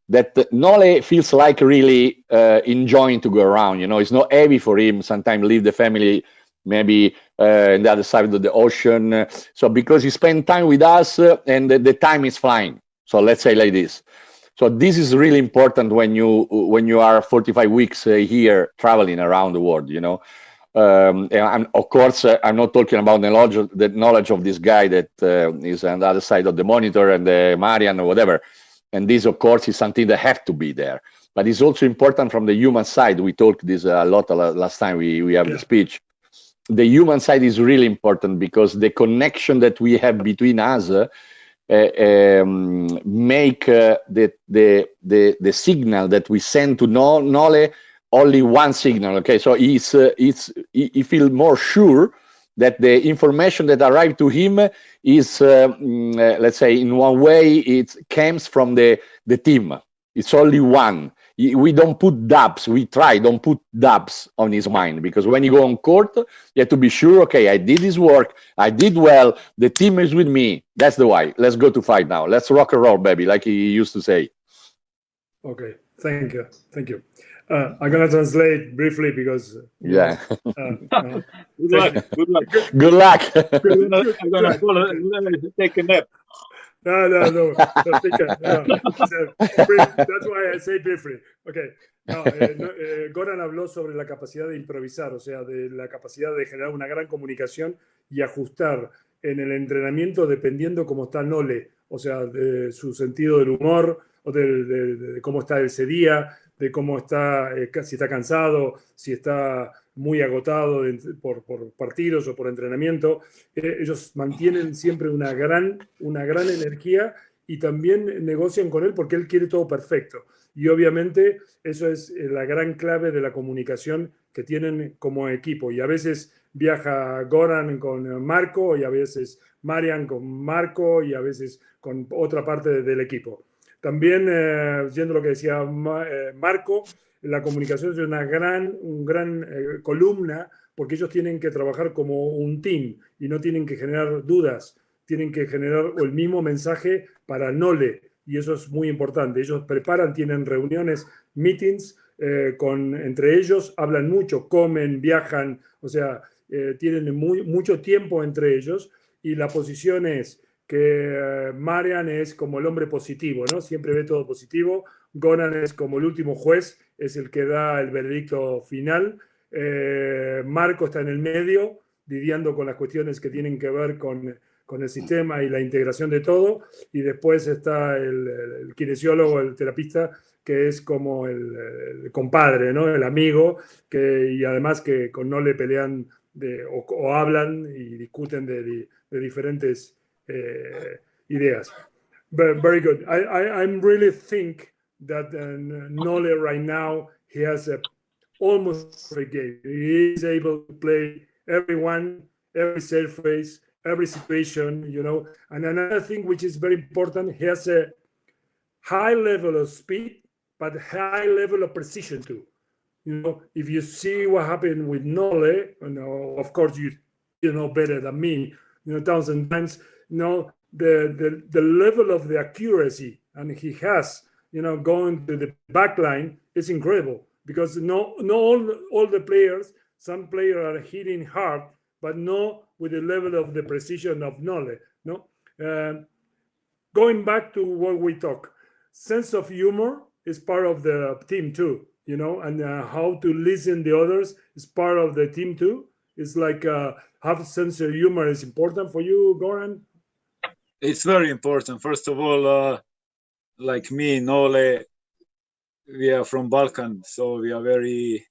that Nole feels like really enjoying to go around. You know, it's not heavy for him. Sometimes leave the family maybe on the other side of the ocean. So because he spent time with us and the time is flying. So let's say like this. So this is really important when you are 45 weeks here traveling around the world. You know. And of course, I'm not talking about the knowledge of this guy that is on the other side of the monitor and the Marian or whatever. And this, of course, is something that have to be there. But it's also important from the human side. We talked this a lot last time we have the speech. The human side is really important because the connection that we have between us make the signal that we send to Nole only one signal. Okay, so he feels more sure that the information that arrived to him is, let's say, in one way, it comes from the team. It's only one. We don't put doubts. Don't put doubts on his mind, because when you go on court, you have to be sure, okay, I did this work, I did well, the team is with me. That's the why. Let's go to fight now. Let's rock and roll, baby, like he used to say. Okay, thank you. I'm gonna translate briefly because yeah. Good luck. Good luck. I'm gonna take a nap. No. That's why I say briefly. Okay. Goran habló sobre la capacidad de improvisar, o sea, de la capacidad de generar una gran comunicación y ajustar en el entrenamiento dependiendo cómo está Nole, o sea, de su sentido del humor, o de cómo está ese día, de cómo está, si está cansado, si está muy agotado por partidos o por entrenamiento. Ellos mantienen siempre una gran energía y también negocian con él porque él quiere todo perfecto. Y obviamente eso es la gran clave de la comunicación que tienen como equipo. Y a veces viaja Goran con Marco, y a veces Marian con Marco, y a veces con otra parte del equipo. También, yendo a lo que decía Marco, la comunicación es una gran columna, porque ellos tienen que trabajar como un team y no tienen que generar dudas, tienen que generar el mismo mensaje para Nole, y eso es muy importante. Ellos preparan, tienen reuniones, meetings entre ellos, hablan mucho, comen, viajan, o sea, tienen mucho tiempo entre ellos, y la posición es que Marian es como el hombre positivo, ¿no? Siempre ve todo positivo. Goran es como el último juez, es el que da el veredicto final. Marco está en el medio, lidiando con las cuestiones que tienen que ver con el sistema y la integración de todo. Y después está el kinesiólogo, el terapista, que es como el compadre, ¿no? El amigo, y además que con no le pelean o hablan y discuten de diferentes ideas. But very good. I'm really think that Nole right now, he has a almost perfect game. He is able to play everyone, every surface, every situation, you know. And another thing which is very important, he has a high level of speed, but high level of precision too. You know, if you see what happened with Nole, you know, of course you know better than me, you know, 1,000 times, you know, the level of the accuracy, and he has, you know, going to the back line is incredible, because not all the players, some players are hitting hard, but not with the level of the precision of Nole, no? going back to what we talk, sense of humor is part of the team too, you know, and how to listen the others is part of the team too. It's like have a sense of humor is important for you, Goran? It's very important. First of all, like me, Nole, we are from Balkan, so we are very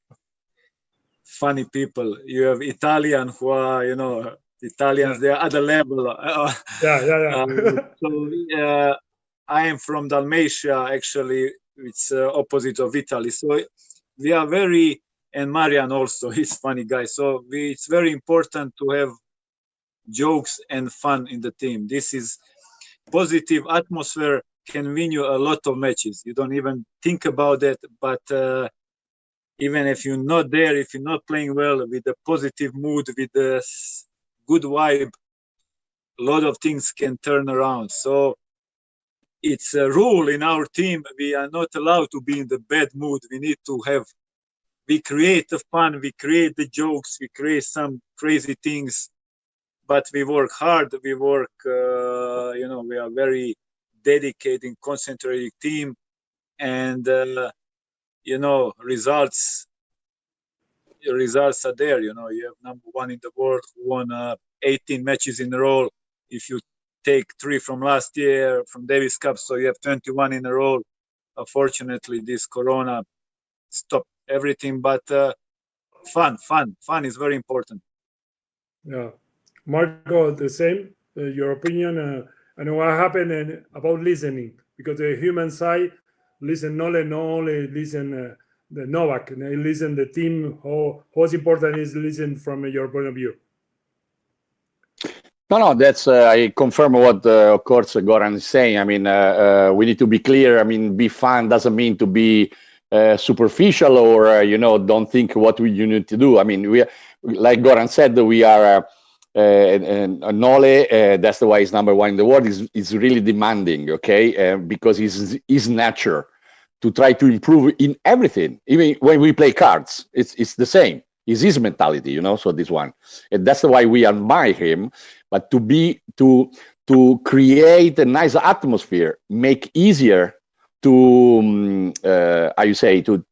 funny people. You have Italian who are, you know, Italians, they are other level. Yeah. So I am from Dalmatia, actually, it's opposite of Italy. So we are very, and Marian also, he's funny guy. So it's very important to have jokes and fun in the team. This is positive atmosphere can win you a lot of matches. You don't even think about it, but even if you're not there, if you're not playing well, with a positive mood, with a good vibe, a lot of things can turn around. So it's a rule in our team. We are not allowed to be in the bad mood. We need to have, we create the fun, we create the jokes, we create some crazy things, but we work hard. We work, you know, we are very dedicated, concentrated team, and you know, results are there. You know, you have number one in the world who won 18 matches in a row. If you take 3 from last year from Davis Cup, so you have 21 in a row. Unfortunately, this Corona stopped everything, but fun is very important. Yeah, Marco, the same. Your opinion and what happened about listening, because the human side listen not only listen the Novak, they listen the team. What's important is listen from your point of view. No, that's I confirm what of course Goran is saying. I mean, we need to be clear. I mean, be fun doesn't mean to be superficial or you know, don't think what you need to do. I mean, we, like Goran said, we are Nole. That's the why he's number one in the world. Is really demanding, okay, because his nature to try to improve in everything. Even when we play cards, it's the same. It's his mentality, you know. So this one, and that's why we admire him. But to create a nice atmosphere, make easier to how you say to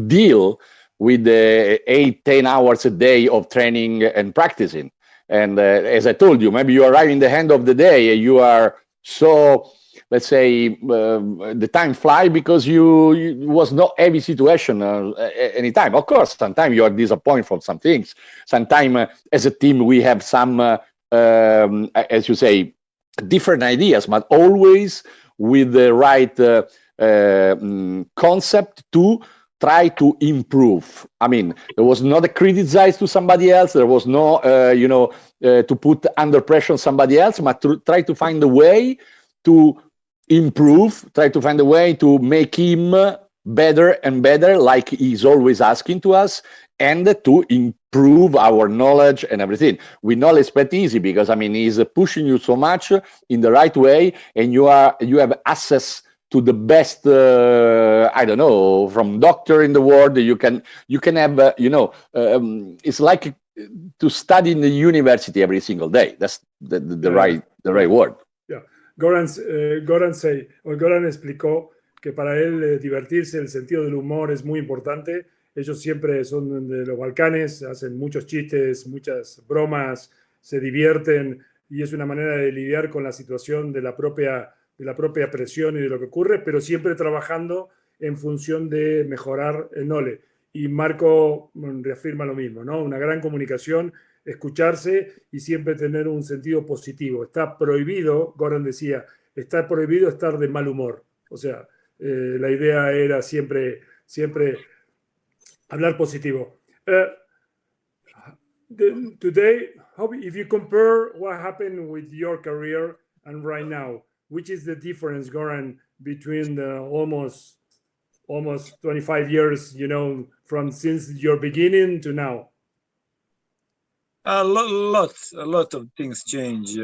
deal with the 8-10 hours a day of training and practicing. And as I told you, maybe you arrive in the end of the day, you are so, let's say, the time fly because you was not every situation anytime. Of course, sometimes you are disappointed from some things. Sometimes as a team we have some, as you say, different ideas, but always with the right concept to try to improve. I mean, there was not a criticize to somebody else. There was no, you know, to put under pressure on somebody else, but to try to find a way to improve, try to find a way to make him better and better, like he's always asking to us, and to improve our knowledge and everything. We not expect easy because, I mean, he's pushing you so much in the right way, and you have access to the best, I don't know, from doctor in the world. You can have, you know, it's like to study in the university every single day. That's the right word. Yeah. Goran explicó que para él divertirse, el sentido del humor es muy importante. Ellos siempre son de los Balcanes, hacen muchos chistes, muchas bromas, se divierten y es una manera de lidiar con la situación de la propia presión y de lo que ocurre, pero siempre trabajando en función de mejorar el Nole. Y Marco reafirma lo mismo, ¿no? Una gran comunicación, escucharse y siempre tener un sentido positivo. Está prohibido, Goran decía, está prohibido estar de mal humor. O sea, la idea era siempre hablar positivo. Today, if you compare what happened with your career and right now, which is the difference, Goran, between the almost 25 years, you know, from since your beginning to now? A lot of things change.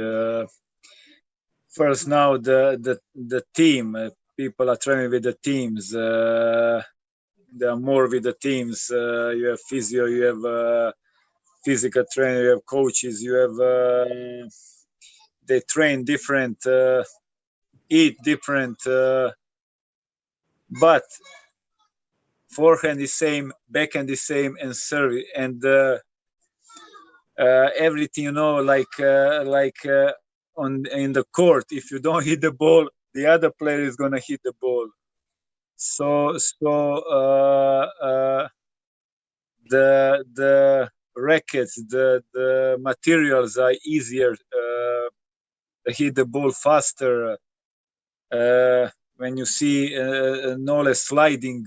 First, now the team, people are training with the teams. They are more with the teams. You have physio, you have physical trainer, you have coaches, you have they train different. eat different, but forehand is same, backhand is same, and serve, and everything, in the court, if you don't hit the ball, the other player is gonna hit the ball. So the rackets, the materials are easier. Hit the ball faster. When you see Nole sliding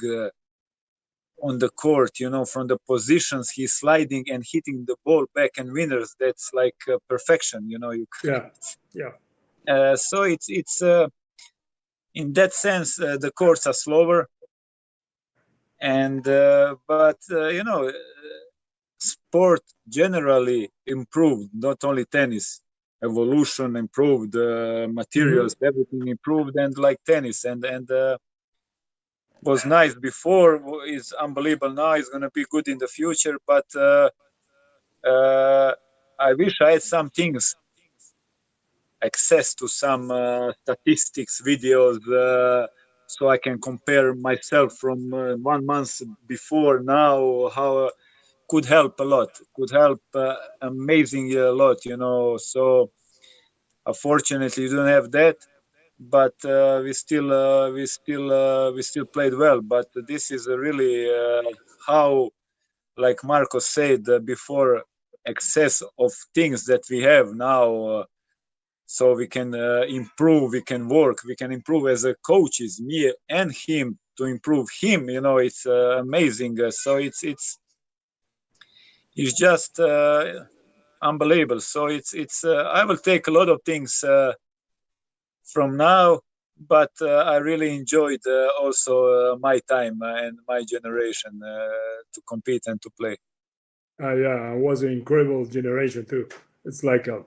on the court, from the positions he's sliding and hitting the ball back and winners, that's like perfection. So it's in that sense the courts are slower, and but sport generally improved, not only tennis. Evolution improved, materials, everything improved, and like tennis, and was nice before, is unbelievable now, is going to be good in the future, but I wish I had some things, access to some statistics, videos, so I can compare myself from 1 month before now, how could help a lot, could help amazing a lot, so unfortunately you don't have that, but we still played well. But this is really how, like Marco said before, excess of things that we have now, so we can improve, we can work, we can improve as a coaches, me and him, to improve him. It's amazing. So it's just unbelievable. So it's I will take a lot of things from now, but I really enjoyed also my time and my generation to compete and to play. Yeah, it was an incredible generation too. It's like, la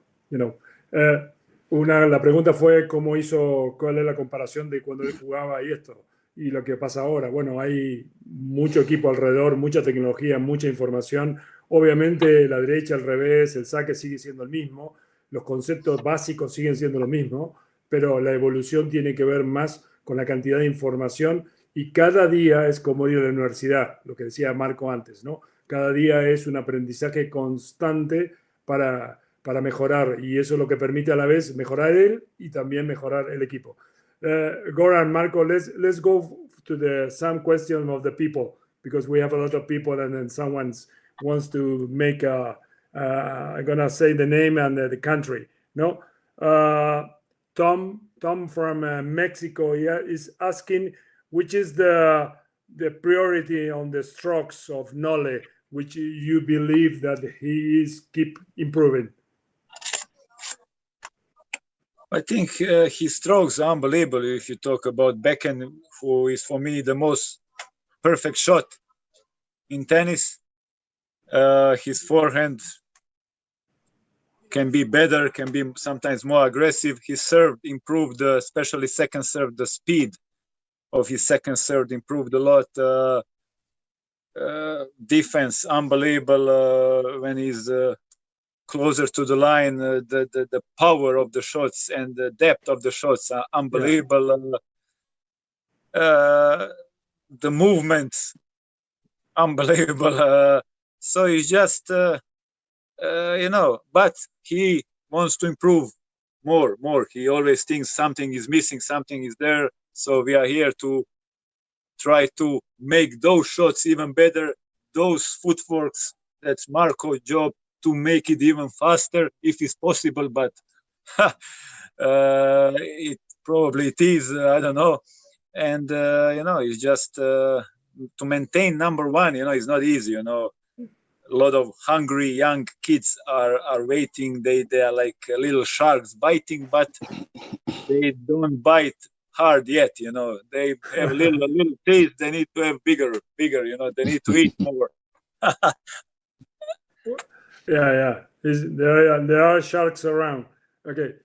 pregunta fue cuál es la comparación de cuando él jugaba y esto, y lo que pasa ahora. Bueno, hay mucho equipo alrededor, mucha tecnología, mucha información. Obviamente la derecha, al revés, el saque sigue siendo el mismo, los conceptos básicos siguen siendo los mismos, pero la evolución tiene que ver más con la cantidad de información, y cada día es como ir a la universidad, lo que decía Marco antes, ¿no? Cada día es un aprendizaje constante para mejorar, y eso es lo que permite a la vez mejorar él y también mejorar el equipo. Goran, Marco, let's go to some questions of the people, because we have a lot of people, and then someone wants to make I'm gonna say the name and the country. No, Tom from Mexico is asking which is the priority on the strokes of Nole, which you believe that he is keep improving. I think his strokes are unbelievable. If you talk about backhand, who is for me the most perfect shot in tennis, his forehand can be better, can be sometimes more aggressive. His serve improved, especially second serve. The speed of his second serve improved a lot. Defense unbelievable when he's closer to the line. The power of the shots and the depth of the shots are unbelievable. The movements unbelievable. So he's just but he wants to improve more. He always thinks something is missing, something is there. So we are here to try to make those shots even better, those footworks. That's Marco's job, to make it even faster if it's possible, but it probably is, I don't know. And it's just to maintain number one, it's not easy. A lot of hungry young kids are waiting. They are like little sharks biting, but they don't bite hard yet. They have little taste. They need to have bigger. They need to eat more. Yeah. There are sharks around. Okay,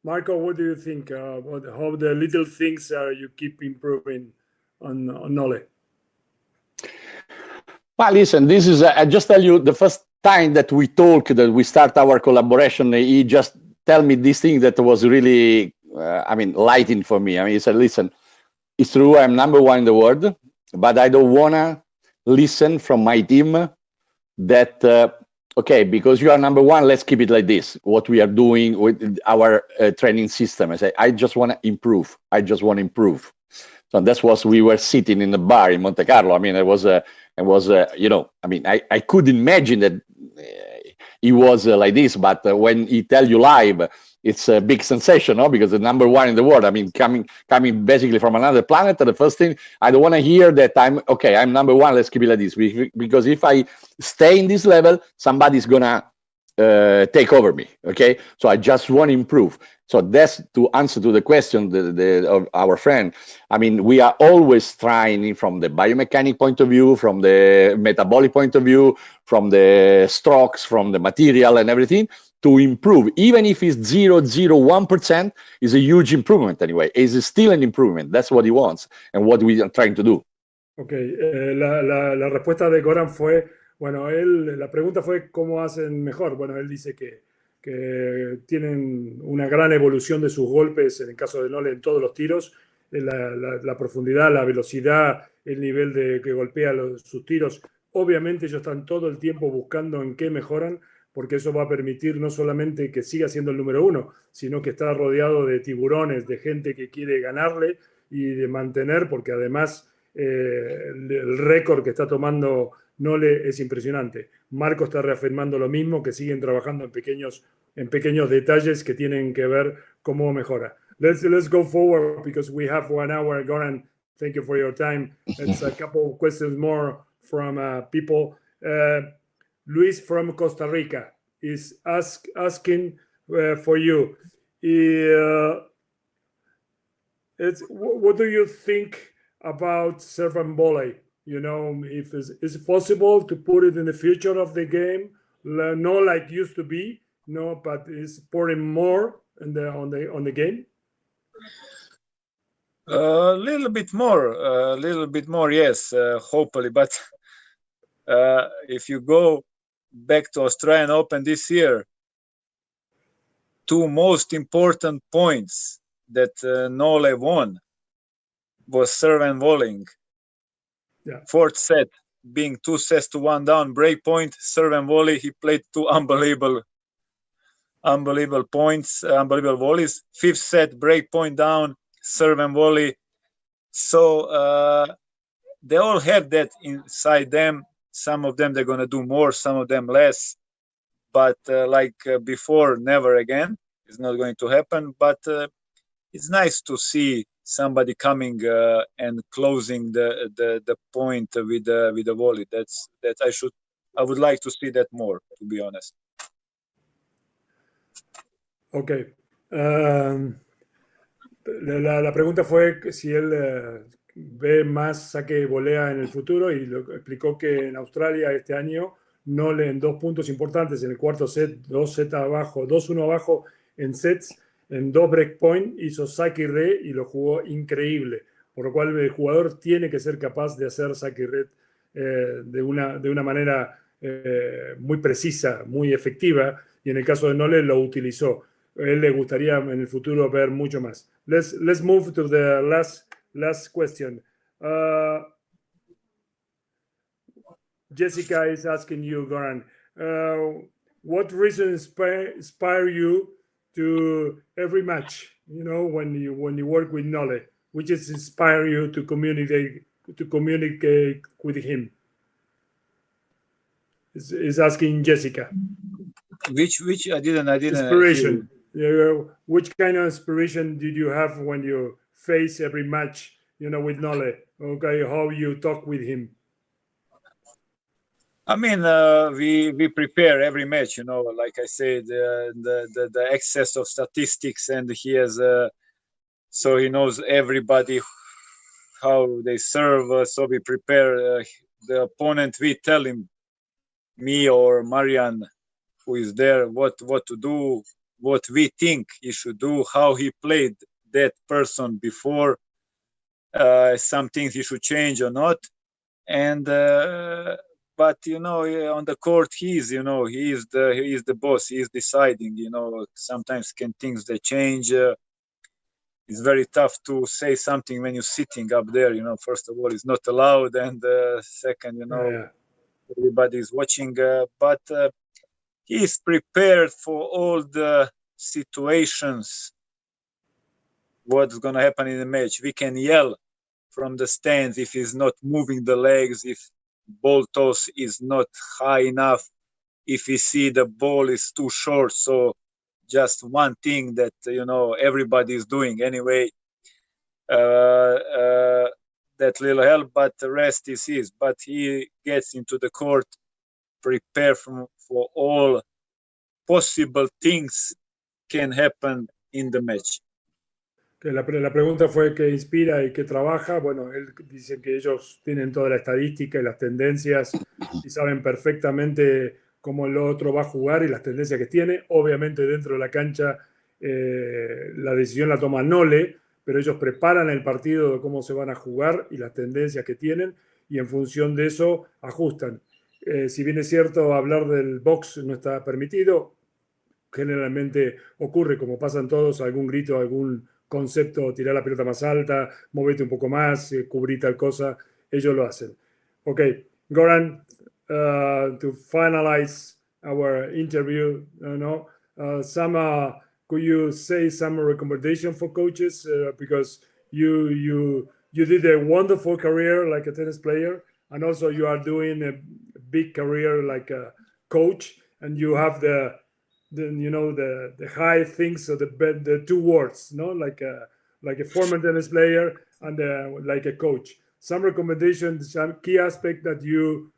Marco, what do you think about how the little things you keep improving on Nole? Well, listen, this is, I just tell you, the first time that we talk, that we start our collaboration, he just tell me this thing that was really lighting for me. I mean, he said, listen, it's true, I'm number one in the world, but I don't wanna listen from my team that, okay, because you are number one, let's keep it like this. What we are doing with our training system. I say, I just wanna improve. I just wanna improve. So that's what we were sitting in the bar in Monte Carlo. I mean, I could imagine that he was like this, but when he tell you live, it's a big sensation, no? Because the number one in the world. I mean, coming basically from another planet. The first thing, I don't want to hear that I'm number one. Let's keep it like this, because if I stay in this level, somebody's gonna take over me. Okay, so I just want to improve. So that's to answer to the question of our friend. I mean, we are always trying from the biomechanic point of view, from the metabolic point of view, from the strokes, from the material and everything to improve. Even if it's 0.01%, is a huge improvement anyway. It's still an improvement. That's what he wants and what we are trying to do. Ok, la respuesta de Goran fue, bueno, la pregunta fue ¿cómo hacen mejor? Bueno, él dice que tienen una gran evolución de sus golpes, en el caso de Nole, en todos los tiros, la profundidad, la velocidad, el nivel de que golpea sus tiros. Obviamente ellos están todo el tiempo buscando en qué mejoran, porque eso va a permitir no solamente que siga siendo el número uno, sino que está rodeado de tiburones, de gente que quiere ganarle y de mantener, porque además el récord que está tomando Nole es impresionante. Marco está reafirmando lo mismo, que siguen trabajando en pequeños detalles que tienen que ver cómo mejora. Let's go forward because we have 1 hour. Goran, thank you for your time. It's a couple of questions more from people. Luis from Costa Rica is asking for you. What do you think about serve and volley? You know, if is it possible to put it in the future of the game? No, like used to be, no, but is pouring more on the game. A little bit more, yes, hopefully. But if you go back to Australian Open this year, 2 most important points that Nole won was serve and volleying. Yeah. 4th set being 2-1 down, break point, serve and volley. He played 2 unbelievable points, unbelievable volleys. 5th set, break point down, serve and volley. So they all have that inside them. Some of them they're going to do more, some of them less. But before, never again. It's not going to happen. But it's nice to see somebody coming and closing the point with the volley. I would like to see that more, to be honest. Ok. La pregunta fue si él ve más saque volea en el futuro y lo explicó que en Australia este año Nole en 2 puntos importantes, en el cuarto set, 2-1 abajo en sets, en 2 break point, hizo saque y re y lo jugó increíble, por lo cual el jugador tiene que ser capaz de hacer saque y red de una manera muy precisa, muy efectiva, y en el caso de Nole lo utilizó. Él le gustaría en el futuro ver mucho más. Let's move to the last question. Jessica is asking you, Goran, what reason inspire you to every match? You know, when you work with Nole, which is inspire you to communicate with him? Is asking Jessica. Which I didn't inspiration. Which kind of inspiration did you have when you face every match? You know, with Nole. Okay, how you talk with him? I mean, we prepare every match. You know, like I said, the excess of statistics, and he has so he knows everybody how they serve. So we prepare the opponent. We tell him, me or Marian, who is there, what to do, what we think he should do, how he played that person before, some things he should change or not. And but you know, on the court, he is the boss. He is deciding. You know, sometimes things they change. it's very tough to say something when you're sitting up there. First of all, it's not allowed, and second, everybody's watching. But he's prepared for all the situations. What's gonna happen in the match? We can yell from the stands if he's not moving the legs, if ball toss is not high enough, if we see the ball is too short. So just one thing that everybody is doing anyway, that little help, but the rest is his. But he gets into the court prepared for all possible things can happen in the match. Que la pregunta fue qué inspira y qué trabaja. Bueno, él dice que ellos tienen toda la estadística y las tendencias y saben perfectamente cómo el otro va a jugar y las tendencias que tiene. Obviamente dentro de la cancha la decisión la toma Nole, pero ellos preparan el partido de cómo se van a jugar y las tendencias que tienen y en función de eso ajustan. Si bien es cierto hablar del box no está permitido, generalmente ocurre, como pasan todos, algún grito, algún concepto, tirar la pelota más alta, movete un poco más, cubrí tal cosa, ellos lo hacen. Ok, Goran, to finalize our interview, could you say some recommendation for coaches? Because you did a wonderful career like a tennis player, and also you are doing a big career like a coach, and you have the high things, so the two words, like a former tennis player and like a coach. Some recommendations, some key aspect that you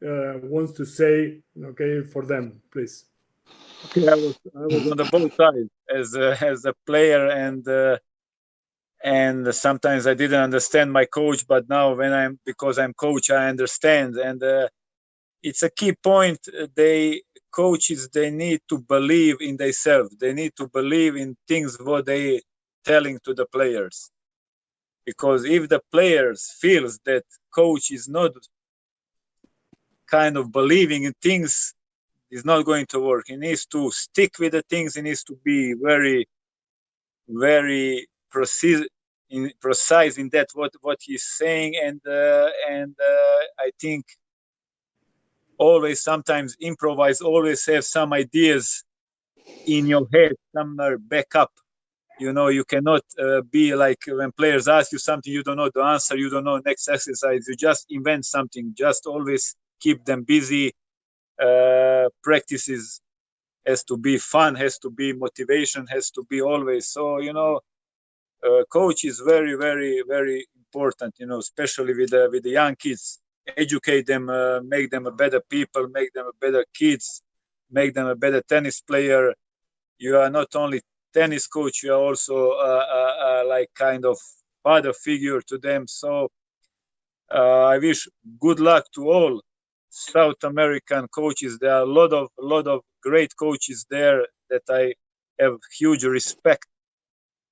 want to say, okay, for them, please. Okay, I was on the both sides as a player, and sometimes I didn't understand my coach, but now because I'm coach, I understand, and it's a key point. Coaches, they need to believe in themselves. They need to believe in things what they telling to the players. Because if the players feels that coach is not kind of believing in things, it's not going to work. He needs to stick with the things. He needs to be very, very precise in that what he's saying, and I think always sometimes improvise, always have some ideas in your head, some backup. You cannot be like when players ask you something, you don't know the answer, you don't know next exercise, you just invent something. Just always keep them busy. Practices has to be fun, has to be motivation, has to be always. So, coach is very, very, very important, especially with the young kids. Educate them, make them a better people, make them a better kids, make them a better tennis player. You are not only tennis coach, you are also like kind of father figure to them. So I wish good luck to all South American coaches. There are a lot of great coaches there that I have huge respect,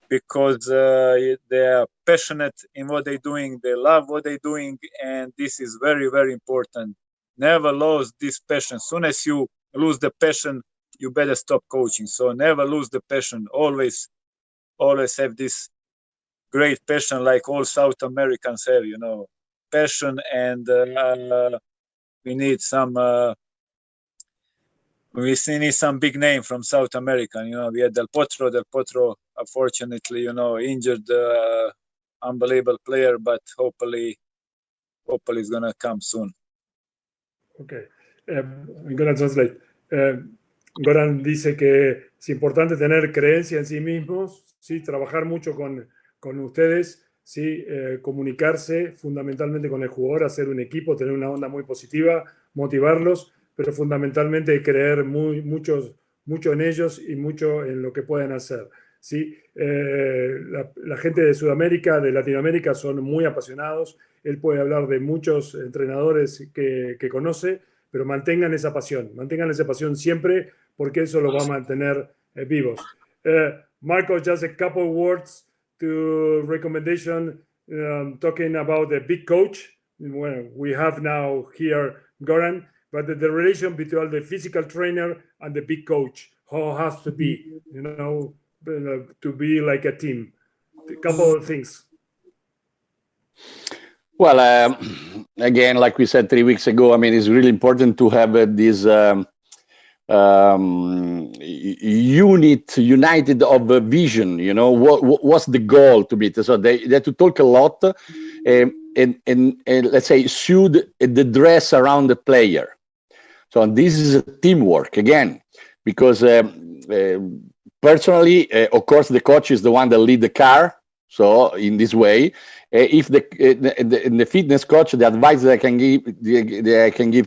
because they are passionate in what they're doing, they love what they're doing, and this is very, very important. Never lose this passion. As soon as you lose the passion, you better stop coaching. So never lose the passion. Always have this great passion like all South Americans have, passion, and we need some big name from South America. We had Del Potro, unfortunately, injured, unbelievable player, but hopefully it's gonna come soon. Okay, I'm gonna translate. Goran dice que es importante tener creencia en sí mismos, ¿sí? Trabajar mucho con ustedes, ¿sí? Comunicarse fundamentalmente con el jugador, hacer un equipo, tener una onda muy positiva, motivarlos, pero fundamentalmente creer mucho en ellos y mucho en lo que pueden hacer, ¿sí? La gente de Sudamérica, de Latinoamérica son muy apasionados. Él puede hablar de muchos entrenadores que conoce, pero mantengan esa pasión siempre, porque eso lo va a mantener vivos. Marco, just a couple words to recommendation, talking about the big coach. Well, we have now here Goran, but the relation between the physical trainer and the big coach, how it has to be, to be like a team. couple of things. Well, again, like we said 3 weeks ago, I mean, it's really important to have this united of a vision. You know, what's the goal to be? So they have to talk a lot, and let's say suit the dress around the player. So this is a teamwork again, because personally, of course, the coach is the one that lead the car. So in this way, if the fitness coach, the advice that I can give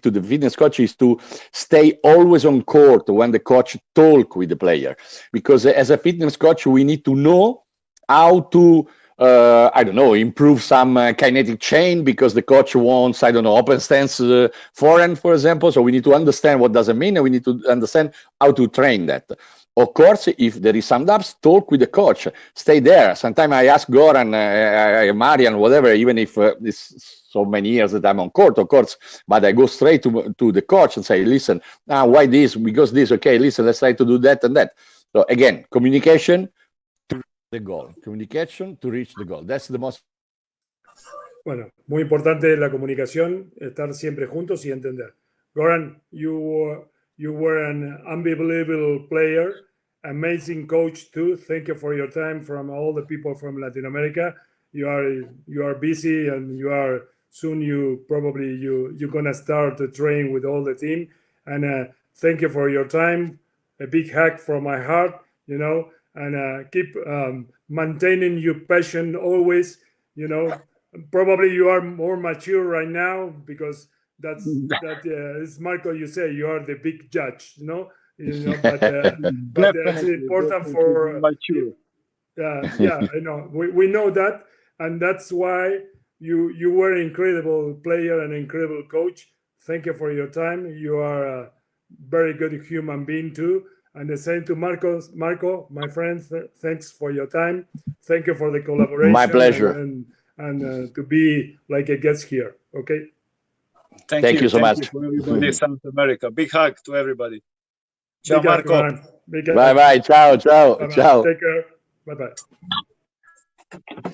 to the fitness coach is to stay always on court when the coach talk with the player, because as a fitness coach, we need to know how to I don't know, improve some kinetic chain, because the coach wants, I don't know, open stance forehand, for example. So we need to understand what does it mean, and we need to understand how to train that. Of course, if there is some doubts, talk with the coach. Stay there. Sometimes I ask Goran, Marian, whatever, even if it's so many years that I'm on court, of course, but I go straight to the coach and say, listen, now why this? Because this, okay, listen, let's try to do that and that. So again, communication to reach the goal. Communication to reach the goal. That's the most. Bueno, muy importante la comunicación, estar siempre juntos y entender. Goran, you were an unbelievable player, amazing coach too. Thank you for your time. From all the people from Latin America, you are busy, and you're gonna start to train with all the team. And thank you for your time. A big hug from my heart, you know, and keep maintaining your passion always. You know, probably you are more mature right now, because that is Marco. You say you are the big judge, you know, but it's important for mature. Yeah, I know. We know that, and that's why you were an incredible player and incredible coach. Thank you for your time. You are a very good human being too. And the same to Marco, my friend. Thanks for your time. Thank you for the collaboration. My pleasure. And to be like a guest here. Okay. Thank you so much. For everybody in South America. Big hug to everybody. Ciao, Marco. Bye bye. Ciao. Bye-bye. Take care. Bye bye.